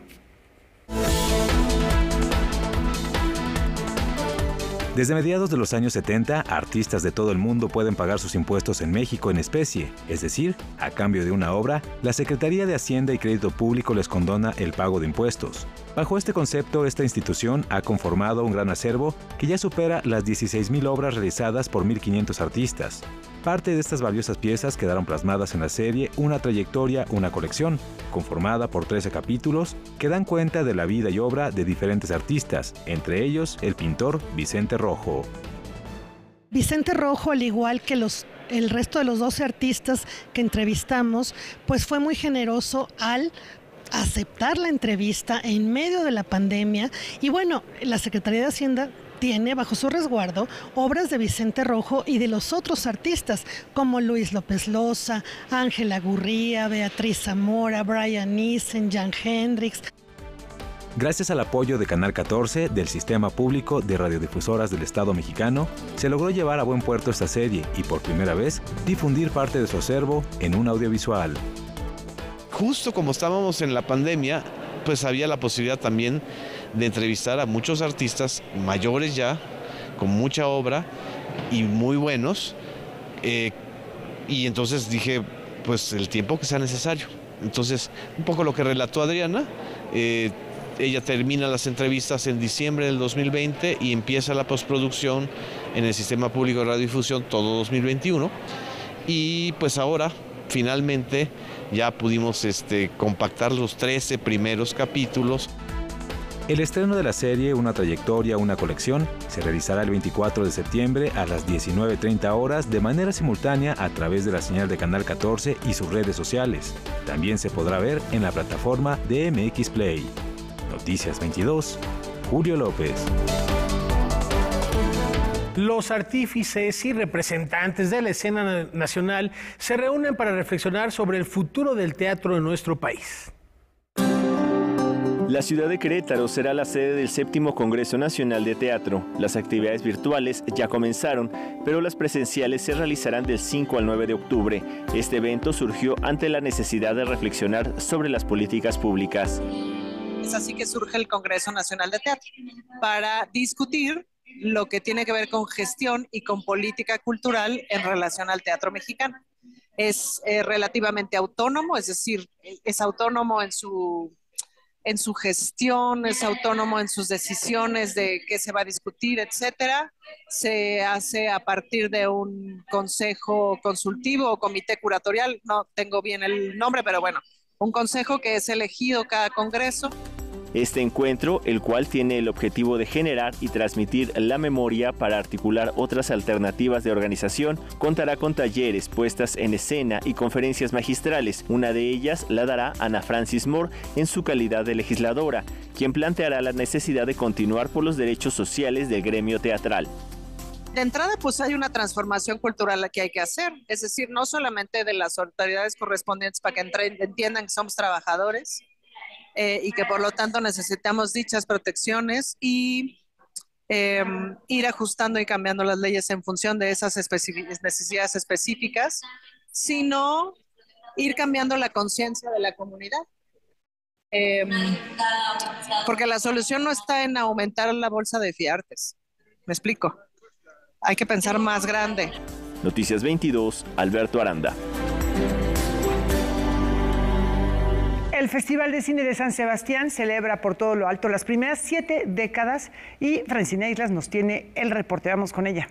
Desde mediados de los años 70, artistas de todo el mundo pueden pagar sus impuestos en México en especie, es decir, a cambio de una obra, la Secretaría de Hacienda y Crédito Público les condona el pago de impuestos. Bajo este concepto, esta institución ha conformado un gran acervo que ya supera las 16,000 obras realizadas por 1,500 artistas. Parte de estas valiosas piezas quedaron plasmadas en la serie Una trayectoria, una colección, conformada por 13 capítulos que dan cuenta de la vida y obra de diferentes artistas, entre ellos el pintor Vicente Rojo. Vicente Rojo, al igual que el resto de los 12 artistas que entrevistamos, pues fue muy generoso al aceptar la entrevista en medio de la pandemia. Y bueno, la Secretaría de Hacienda tiene bajo su resguardo obras de Vicente Rojo y de los otros artistas como Luis López Loza, Ángela Gurría, Beatriz Zamora, Brian Nissen, Jan Hendricks. Gracias al apoyo de Canal 14 del Sistema Público de Radiodifusoras del Estado Mexicano, se logró llevar a buen puerto esta serie y por primera vez difundir parte de su acervo en un audiovisual. Justo como estábamos en la pandemia, pues había la posibilidad también de entrevistar a muchos artistas mayores ya, con mucha obra y muy buenos, y entonces dije, pues el tiempo que sea necesario. Entonces, un poco lo que relató Adriana, ella termina las entrevistas en diciembre del 2020 y empieza la postproducción en el Sistema Público de Radiodifusión todo 2021, y pues ahora, finalmente, ya pudimos compactar los 13 primeros capítulos. El estreno de la serie Una trayectoria, una colección se realizará el 24 de septiembre a las 19:30 horas de manera simultánea a través de la señal de Canal 14 y sus redes sociales. También se podrá ver en la plataforma de MX Play. Noticias 22, Julio López. Los artífices y representantes de la escena nacional se reúnen para reflexionar sobre el futuro del teatro en nuestro país. La ciudad de Querétaro será la sede del 7º Congreso Nacional de Teatro. Las actividades virtuales ya comenzaron, pero las presenciales se realizarán del 5 al 9 de octubre. Este evento surgió ante la necesidad de reflexionar sobre las políticas públicas. Es así que surge el Congreso Nacional de Teatro, para discutir lo que tiene que ver con gestión y con política cultural en relación al teatro mexicano. Es relativamente autónomo, es decir, es autónomo en su gestión, es autónomo en sus decisiones de qué se va a discutir, etcétera. Se hace a partir de un consejo consultivo o comité curatorial, no tengo bien el nombre, pero bueno, un consejo que es elegido cada congreso. Este encuentro, el cual tiene el objetivo de generar y transmitir la memoria para articular otras alternativas de organización, contará con talleres, puestas en escena y conferencias magistrales. Una de ellas la dará Ana Francis Moore en su calidad de legisladora, quien planteará la necesidad de continuar por los derechos sociales del gremio teatral. De entrada, pues hay una transformación cultural que hay que hacer, es decir, no solamente de las autoridades correspondientes para que entiendan que somos trabajadores, y que por lo tanto necesitamos dichas protecciones y ir ajustando y cambiando las leyes en función de esas necesidades específicas, sino ir cambiando la conciencia de la comunidad. Porque la solución no está en aumentar la bolsa de fiartes. ¿Me explico? Hay que pensar más grande. Noticias 22, Alberto Aranda. El Festival de Cine de San Sebastián celebra por todo lo alto las primeras 7 décadas y Francina Islas nos tiene el reporte. Vamos con ella.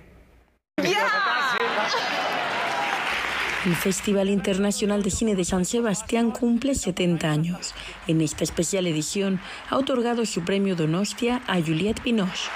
El Festival Internacional de Cine de San Sebastián cumple 70 años. En esta especial edición ha otorgado su premio Donostia a Juliette Binoche.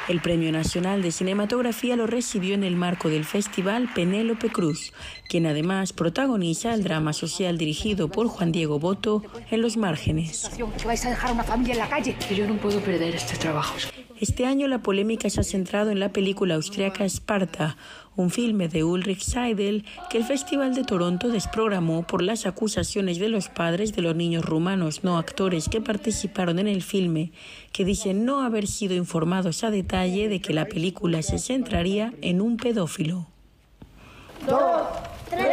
El Premio Nacional de Cinematografía lo recibió en el marco del festival Penélope Cruz, quien además protagoniza el drama social dirigido por Juan Diego Boto, En los márgenes. Que vais a dejar una familia en la calle. Que yo no puedo perder este trabajo. Este año la polémica se ha centrado en la película austriaca Esparta, un filme de Ulrich Seidel que el Festival de Toronto desprogramó por las acusaciones de los padres de los niños rumanos no actores que participaron en el filme, que dicen no haber sido informados a detalle de que la película se centraría en un pedófilo. 2, 3,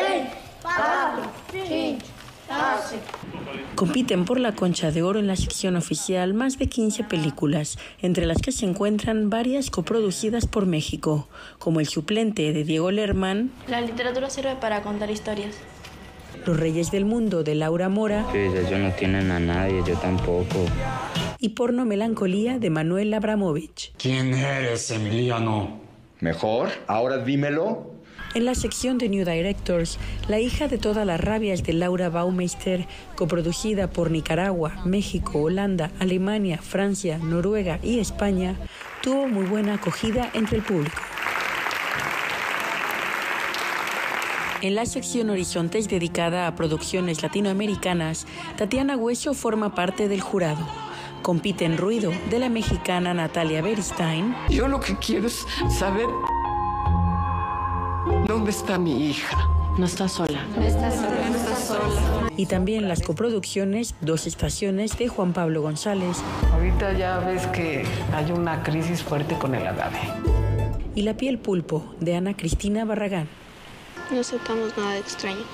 4, 5, 6. Compiten por la Concha de Oro en la sección oficial más de 15 películas, entre las que se encuentran varias coproducidas por México, como El suplente de Diego Lerman, La literatura sirve para contar historias. Los Reyes del Mundo de Laura Mora, Ellos no tienen a nadie, yo tampoco. Y Porno Melancolía de Manuel Abramovich. ¿Quién eres, Emiliano? ¿Mejor? Ahora dímelo. En la sección de New Directors, La hija de todas las rabias de Laura Baumeister, coproducida por Nicaragua, México, Holanda, Alemania, Francia, Noruega y España, tuvo muy buena acogida entre el público. En la sección Horizontes dedicada a producciones latinoamericanas, Tatiana Hueso forma parte del jurado. Compite en Ruido de la mexicana Natalia Beristain. Yo lo que quiero es saber ¿dónde está mi hija? No está sola. No está sola. No está sola. Y también las coproducciones Dos estaciones de Juan Pablo González. Ahorita ya ves que hay una crisis fuerte con el agave. Y La piel pulpo de Ana Cristina Barragán. No aceptamos nada de extraños.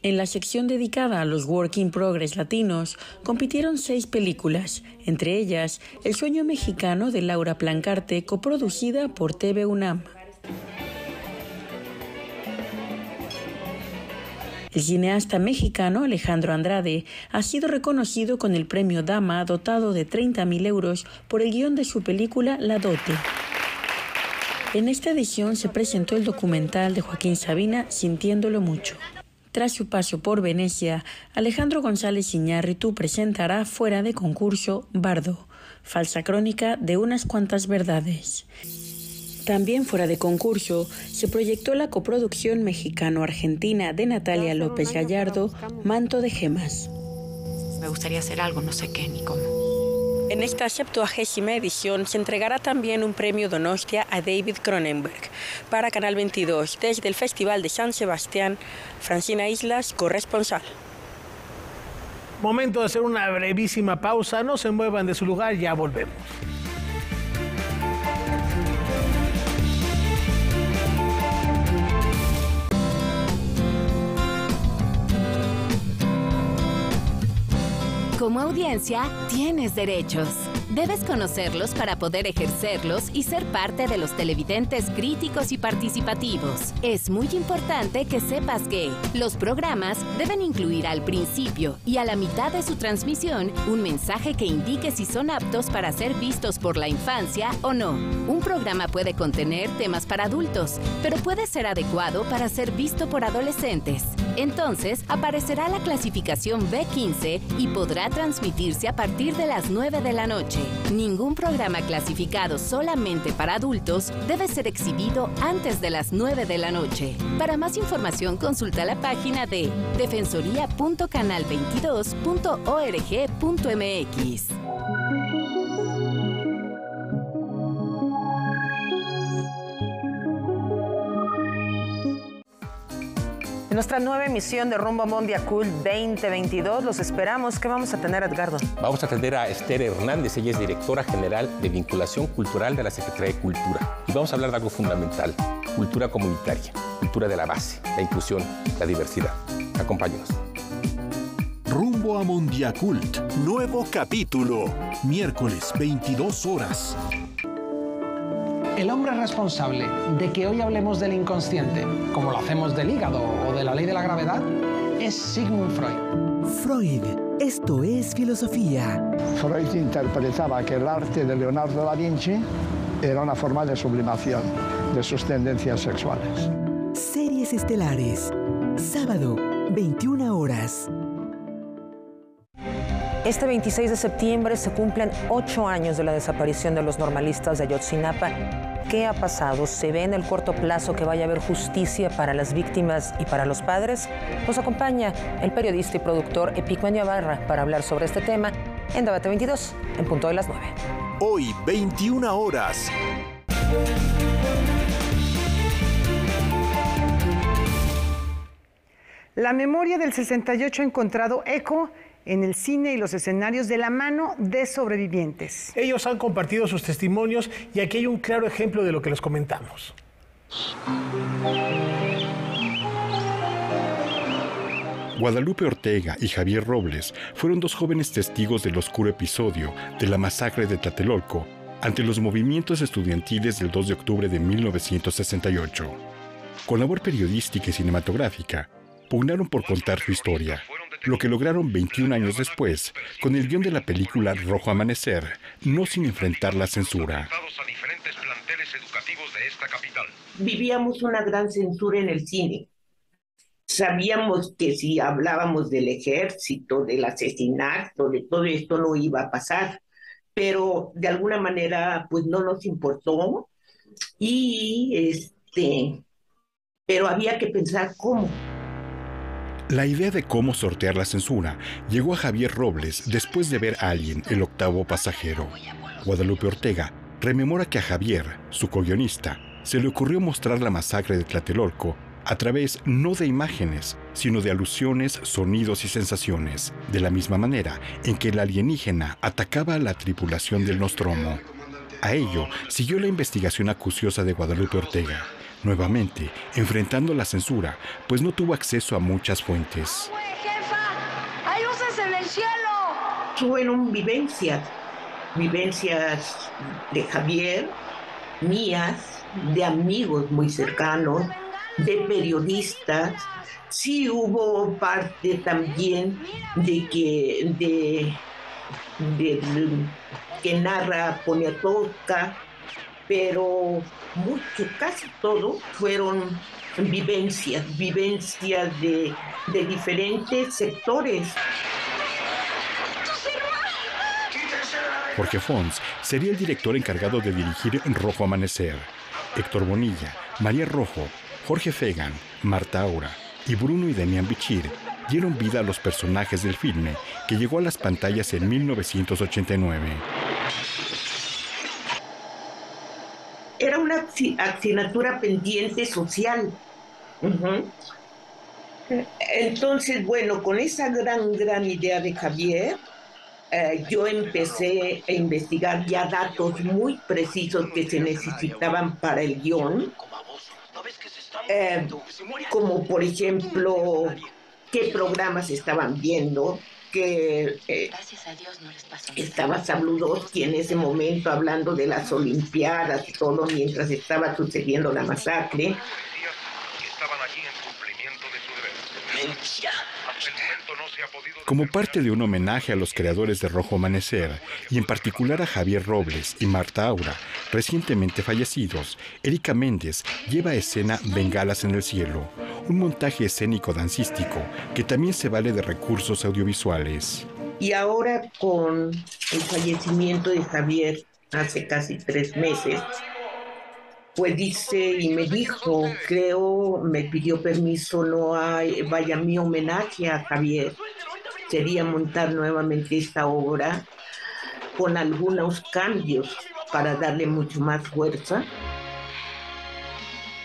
En la sección dedicada a los Work in Progress latinos, compitieron 6 películas, entre ellas El sueño mexicano de Laura Plancarte, coproducida por TV UNAM. El cineasta mexicano Alejandro Andrade ha sido reconocido con el premio Dama, dotado de 30.000 euros por el guión de su película La dote. En esta edición se presentó el documental de Joaquín Sabina, Sintiéndolo mucho. Tras su paso por Venecia, Alejandro González Iñárritu presentará fuera de concurso Bardo, falsa crónica de unas cuantas verdades. También fuera de concurso se proyectó la coproducción mexicano-argentina de Natalia López Gallardo, Manto de Gemas. Me gustaría hacer algo, no sé qué ni cómo. En esta 70ª edición se entregará también un premio Donostia a David Cronenberg. Para Canal 22, desde el Festival de San Sebastián, Francina Islas, corresponsal. Momento de hacer una brevísima pausa. No se muevan de su lugar, ya volvemos. Como audiencia, tienes derechos. Debes conocerlos para poder ejercerlos y ser parte de los televidentes críticos y participativos. Es muy importante que sepas que los programas deben incluir al principio y a la mitad de su transmisión un mensaje que indique si son aptos para ser vistos por la infancia o no. Un programa puede contener temas para adultos, pero puede ser adecuado para ser visto por adolescentes. Entonces, aparecerá la clasificación B15 y podrá transmitirse a partir de las 9 de la noche. Ningún programa clasificado solamente para adultos debe ser exhibido antes de las 9 de la noche. Para más información, consulta la página de defensoría.canal22.org.mx. En nuestra nueva emisión de Rumbo a Mondiacult 2022 los esperamos. ¿Qué vamos a tener, Edgardo? Vamos a atender a Esther Hernández. Ella es directora general de Vinculación Cultural de la Secretaría de Cultura. Y vamos a hablar de algo fundamental: cultura comunitaria, cultura de la base, la inclusión, la diversidad. Acompáñenos. Rumbo a Mondiacult, nuevo capítulo, miércoles 22 horas. El hombre responsable de que hoy hablemos del inconsciente, como lo hacemos del hígado o de la ley de la gravedad, es Sigmund Freud. Freud, esto es filosofía. Freud interpretaba que el arte de Leonardo da Vinci era una forma de sublimación de sus tendencias sexuales. Series estelares, sábado, 21 horas. Este 26 de septiembre se cumplen 8 años de la desaparición de los normalistas de Ayotzinapa. ¿Qué ha pasado? ¿Se ve en el corto plazo que vaya a haber justicia para las víctimas y para los padres? Nos acompaña el periodista y productor Epigmenio Ibarra para hablar sobre este tema en Debate 22, en punto de las 9. Hoy, 21 horas. La memoria del 68 ha encontrado eco en el cine y los escenarios de la mano de sobrevivientes. Ellos han compartido sus testimonios y aquí hay un claro ejemplo de lo que les comentamos. Guadalupe Ortega y Javier Robles fueron dos jóvenes testigos del oscuro episodio de la masacre de Tlatelolco ante los movimientos estudiantiles del 2 de octubre de 1968. Con labor periodística y cinematográfica, pugnaron por contar su historia, lo que lograron 21 años después con el guión de la película Rojo Amanecer, no sin enfrentar la censura. Vivíamos una gran censura en el cine. Sabíamos que si hablábamos del ejército, del asesinato, de todo esto no iba a pasar, pero de alguna manera pues no nos importó pero había que pensar cómo. La idea de cómo sortear la censura llegó a Javier Robles después de ver Alien, el octavo pasajero. Guadalupe Ortega rememora que a Javier, su co-guionista, se le ocurrió mostrar la masacre de Tlatelolco a través no de imágenes, sino de alusiones, sonidos y sensaciones, de la misma manera en que el alienígena atacaba a la tripulación del Nostromo. A ello siguió la investigación acuciosa de Guadalupe Ortega, nuevamente enfrentando la censura, pues no tuvo acceso a muchas fuentes. ¡Jefa! ¡Hay luces en el cielo! Fueron vivencias de Javier, mías, de amigos muy cercanos, de periodistas. Sí hubo parte también de que narra Poniatowska, pero casi todo fueron vivencias de diferentes sectores. Jorge Fons sería el director encargado de dirigir Rojo Amanecer. Héctor Bonilla, María Rojo, Jorge Fegan, Marta Aura y Bruno y Demián Bichir dieron vida a los personajes del filme, que llegó a las pantallas en 1989. Era una asignatura pendiente social. Entonces, bueno, con esa gran idea de Javier, yo empecé a investigar ya datos muy precisos que se necesitaban para el guión, como por ejemplo, qué programas estaban viendo, que estaba Sabludowski en ese momento hablando de las Olimpiadas y todo mientras estaba sucediendo la masacre. Como parte de un homenaje a los creadores de Rojo Amanecer, y en particular a Javier Robles y Marta Aura, recientemente fallecidos, Erika Méndez lleva a escena Bengalas en el Cielo, un montaje escénico dancístico que también se vale de recursos audiovisuales. Y ahora, con el fallecimiento de Javier hace casi 3 meses, pues dice y me dijo, me pidió permiso, vaya mi homenaje a Javier. Sería montar nuevamente esta obra con algunos cambios para darle mucho más fuerza.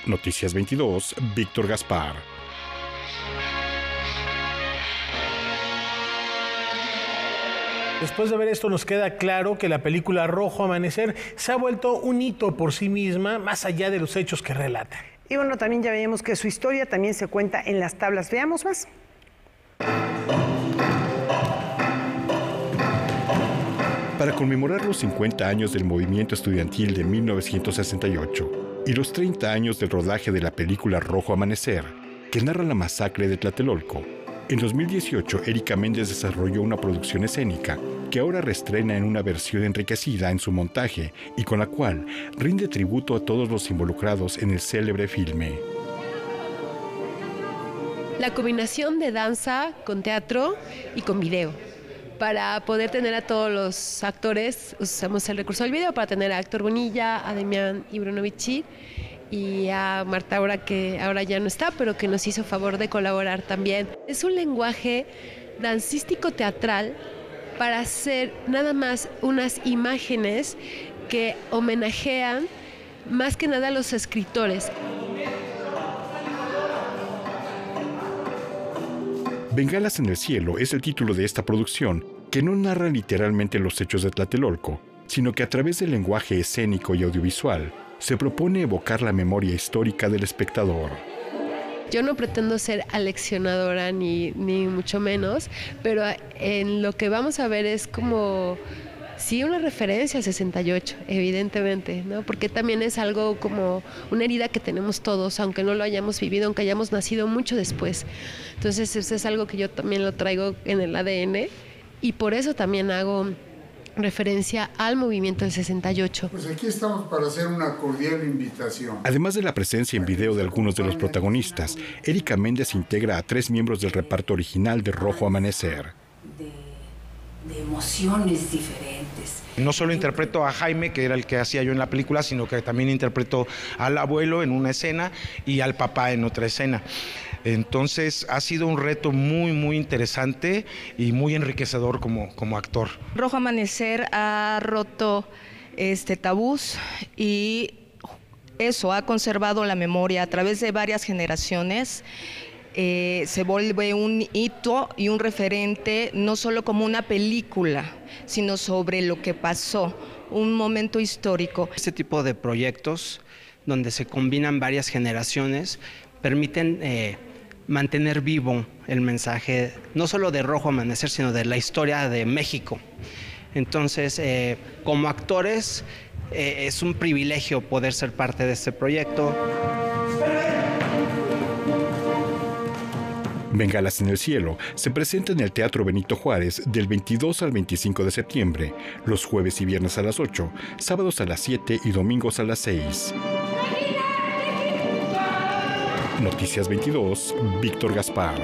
Noticias 22, Víctor Gaspar. Después de ver esto nos queda claro que la película Rojo Amanecer se ha vuelto un hito por sí misma, más allá de los hechos que relata. Y bueno, también ya veíamos que su historia también se cuenta en las tablas. Veamos más. Para conmemorar los 50 años del movimiento estudiantil de 1968 y los 30 años del rodaje de la película Rojo Amanecer, que narra la masacre de Tlatelolco, en 2018, Erika Méndez desarrolló una producción escénica que ahora reestrena en una versión enriquecida en su montaje y con la cual rinde tributo a todos los involucrados en el célebre filme. La combinación de danza con teatro y con video. Para poder tener a todos los actores, usamos el recurso del video para tener a Héctor Bonilla, a Demián y Bruno Bichir, y a Marta Aura, que ahora ya no está, pero que nos hizo favor de colaborar también. Es un lenguaje dancístico teatral para hacer nada más unas imágenes que homenajean más que nada a los escritores. Bengalas en el Cielo es el título de esta producción, que no narra literalmente los hechos de Tlatelolco, sino que a través del lenguaje escénico y audiovisual se propone evocar la memoria histórica del espectador. Yo no pretendo ser aleccionadora ni mucho menos, pero en lo que vamos a ver es como, sí, una referencia al 68, evidentemente, ¿no? Porque también es algo como una herida que tenemos todos, aunque no lo hayamos vivido, aunque hayamos nacido mucho después. Entonces eso es algo que yo también lo traigo en el ADN y por eso también hago referencia al movimiento del 68. Pues aquí estamos para hacer una cordial invitación. Además de la presencia en video de algunos de los protagonistas, Erika Méndez integra a 3 miembros del reparto original de Rojo Amanecer. De emociones diferentes. No solo interpreto a Jaime, que era el que hacía yo en la película, sino que también interpreto al abuelo en una escena y al papá en otra escena. Entonces ha sido un reto muy interesante y muy enriquecedor como actor. Rojo Amanecer ha roto tabús y eso ha conservado la memoria a través de varias generaciones. Se vuelve un hito y un referente, no solo como una película, sino sobre lo que pasó, un momento histórico. Este tipo de proyectos, donde se combinan varias generaciones, permiten mantener vivo el mensaje, no solo de Rojo Amanecer, sino de la historia de México. Entonces, como actores, es un privilegio poder ser parte de este proyecto. Bengalas en el cielo se presenta en el Teatro Benito Juárez del 22 al 25 de septiembre, los jueves y viernes a las 8, sábados a las 7 y domingos a las 6. Noticias 22, Víctor Gaspar.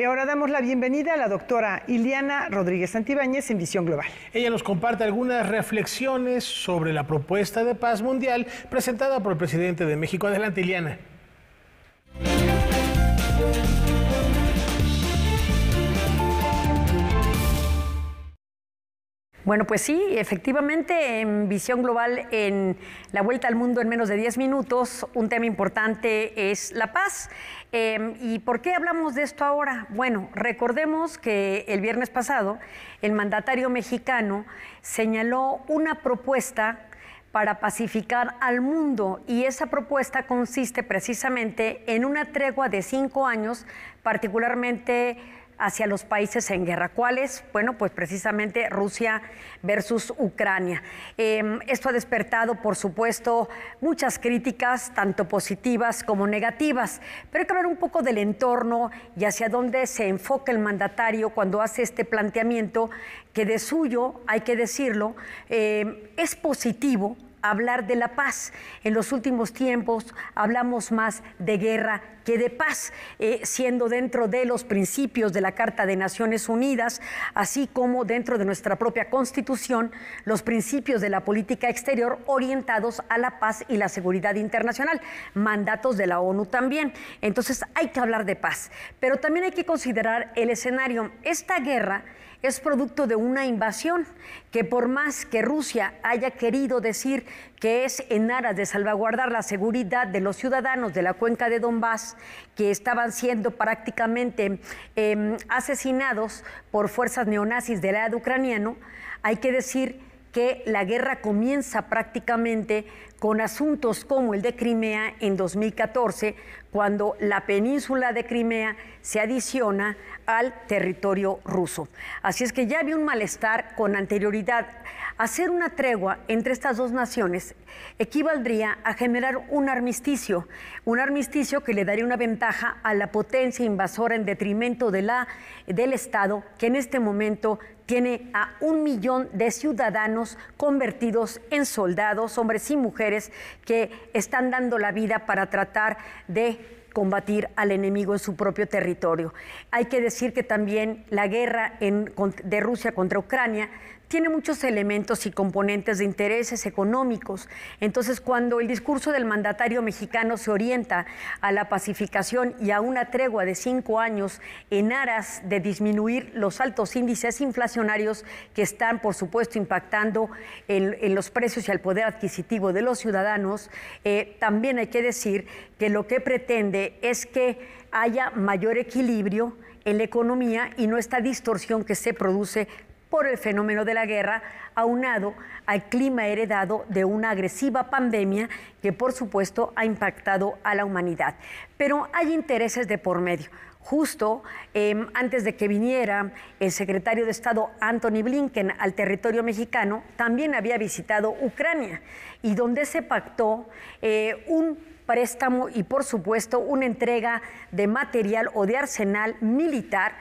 Ahora damos la bienvenida a la doctora Iliana Rodríguez Santibáñez en Visión Global. Ella nos comparte algunas reflexiones sobre la propuesta de paz mundial presentada por el presidente de México. Adelante, Iliana. Bueno, pues sí, efectivamente, en Visión Global, en la Vuelta al Mundo en menos de 10 minutos, un tema importante es la paz. ¿Y por qué hablamos de esto ahora? Bueno, recordemos que el viernes pasado el mandatario mexicano señaló una propuesta para pacificar al mundo, y esa propuesta consiste precisamente en una tregua de 5 años, particularmente hacia los países en guerra. ¿Cuáles? Bueno, pues precisamente Rusia versus Ucrania. Esto ha despertado, por supuesto, muchas críticas, tanto positivas como negativas, pero hay que hablar un poco del entorno y hacia dónde se enfoca el mandatario cuando hace este planteamiento, que de suyo, hay que decirlo, es positivo hablar de la paz. En los últimos tiempos hablamos más de guerra que de paz, siendo dentro de los principios de la Carta de Naciones Unidas, así como dentro de nuestra propia Constitución, los principios de la política exterior orientados a la paz y la seguridad internacional, mandatos de la ONU también. Entonces hay que hablar de paz, pero también hay que considerar el escenario. Esta guerra es producto de una invasión que, por más que Rusia haya querido decir que es en aras de salvaguardar la seguridad de los ciudadanos de la cuenca de Donbass, que estaban siendo prácticamente asesinados por fuerzas neonazis del lado ucraniano, hay que decir que la guerra comienza prácticamente con asuntos como el de Crimea en 2014, cuando la península de Crimea se adiciona al territorio ruso. Así es que ya había un malestar con anterioridad. Hacer una tregua entre estas dos naciones equivaldría a generar un armisticio que le daría una ventaja a la potencia invasora en detrimento del Estado, que en este momento tiene a 1 millón de ciudadanos convertidos en soldados, hombres y mujeres, que están dando la vida para tratar de combatir al enemigo en su propio territorio. Hay que decir que también la guerra de Rusia contra Ucrania tiene muchos elementos y componentes de intereses económicos. Entonces, cuando el discurso del mandatario mexicano se orienta a la pacificación y a una tregua de 5 años en aras de disminuir los altos índices inflacionarios que están, por supuesto, impactando en los precios y al poder adquisitivo de los ciudadanos, también hay que decir que lo que pretende es que haya mayor equilibrio en la economía y no esta distorsión que se produce por el fenómeno de la guerra, aunado al clima heredado de una agresiva pandemia que, por supuesto, ha impactado a la humanidad. Pero hay intereses de por medio. Justo antes de que viniera el secretario de Estado Antony Blinken al territorio mexicano, también había visitado Ucrania, y donde se pactó un préstamo y, por supuesto, una entrega de material o de arsenal militar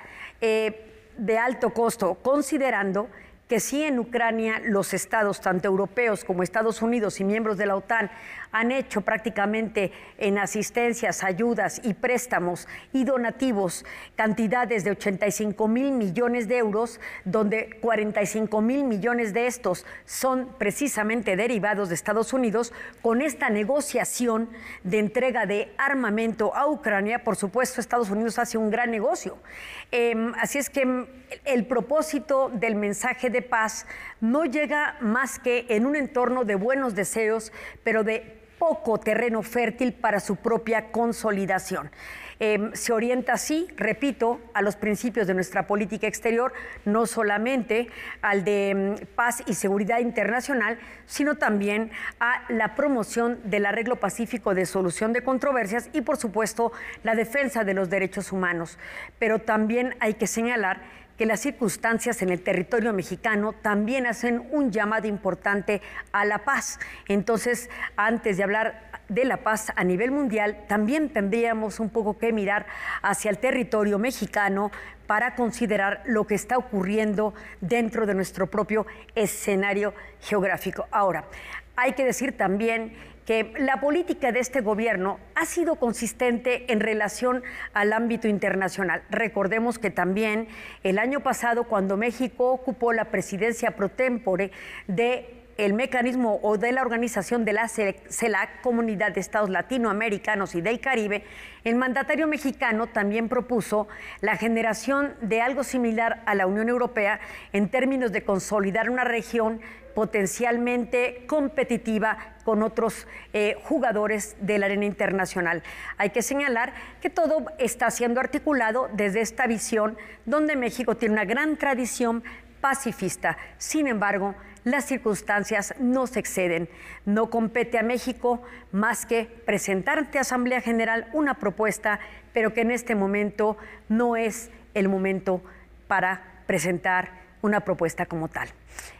de alto costo, considerando que si en Ucrania los estados, tanto europeos como Estados Unidos y miembros de la OTAN, han hecho prácticamente en asistencias, ayudas y préstamos y donativos cantidades de 85,000 millones de euros, donde 45,000 millones de estos son precisamente derivados de Estados Unidos, con esta negociación de entrega de armamento a Ucrania, por supuesto, Estados Unidos hace un gran negocio. Así es que el propósito del mensaje de paz no llega más que en un entorno de buenos deseos, pero de poco terreno fértil para su propia consolidación. Se orienta así, repito, a los principios de nuestra política exterior, no solamente al de paz y seguridad internacional, sino también a la promoción del arreglo pacífico de solución de controversias y, por supuesto, la defensa de los derechos humanos. Pero también hay que señalar que las circunstancias en el territorio mexicano también hacen un llamado importante a la paz. Entonces, antes de hablar de la paz a nivel mundial, también tendríamos un poco que mirar hacia el territorio mexicano para considerar lo que está ocurriendo dentro de nuestro propio escenario geográfico. Ahora, hay que decir también que la política de este gobierno ha sido consistente en relación al ámbito internacional. Recordemos que también el año pasado, cuando México ocupó la presidencia pro tempore del mecanismo o de la organización de la CELAC, Comunidad de Estados Latinoamericanos y del Caribe, el mandatario mexicano también propuso la generación de algo similar a la Unión Europea en términos de consolidar una región potencialmente competitiva con otros jugadores de la arena internacional. Hay que señalar que todo está siendo articulado desde esta visión donde México tiene una gran tradición pacifista. Sin embargo, las circunstancias no se exceden. No compete a México más que presentar ante Asamblea General una propuesta, pero que en este momento no es el momento para presentar una propuesta como tal.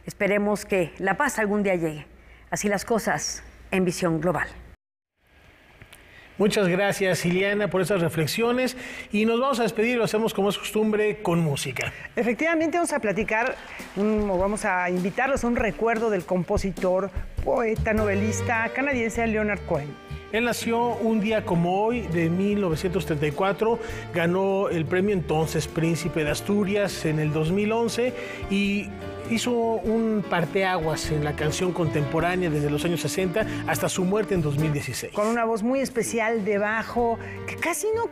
Esperemos que la paz algún día llegue. Así las cosas en Visión Global. Muchas gracias, Ileana, por esas reflexiones. Y nos vamos a despedir, lo hacemos como es costumbre, con música. Efectivamente, vamos a platicar, vamos a invitarlos a un recuerdo del compositor, poeta, novelista canadiense Leonard Cohen. Él nació un día como hoy, de 1934, ganó el premio entonces Príncipe de Asturias en el 2011 y hizo un parteaguas en la canción contemporánea desde los años 60 hasta su muerte en 2016. Con una voz muy especial de bajo, que casi no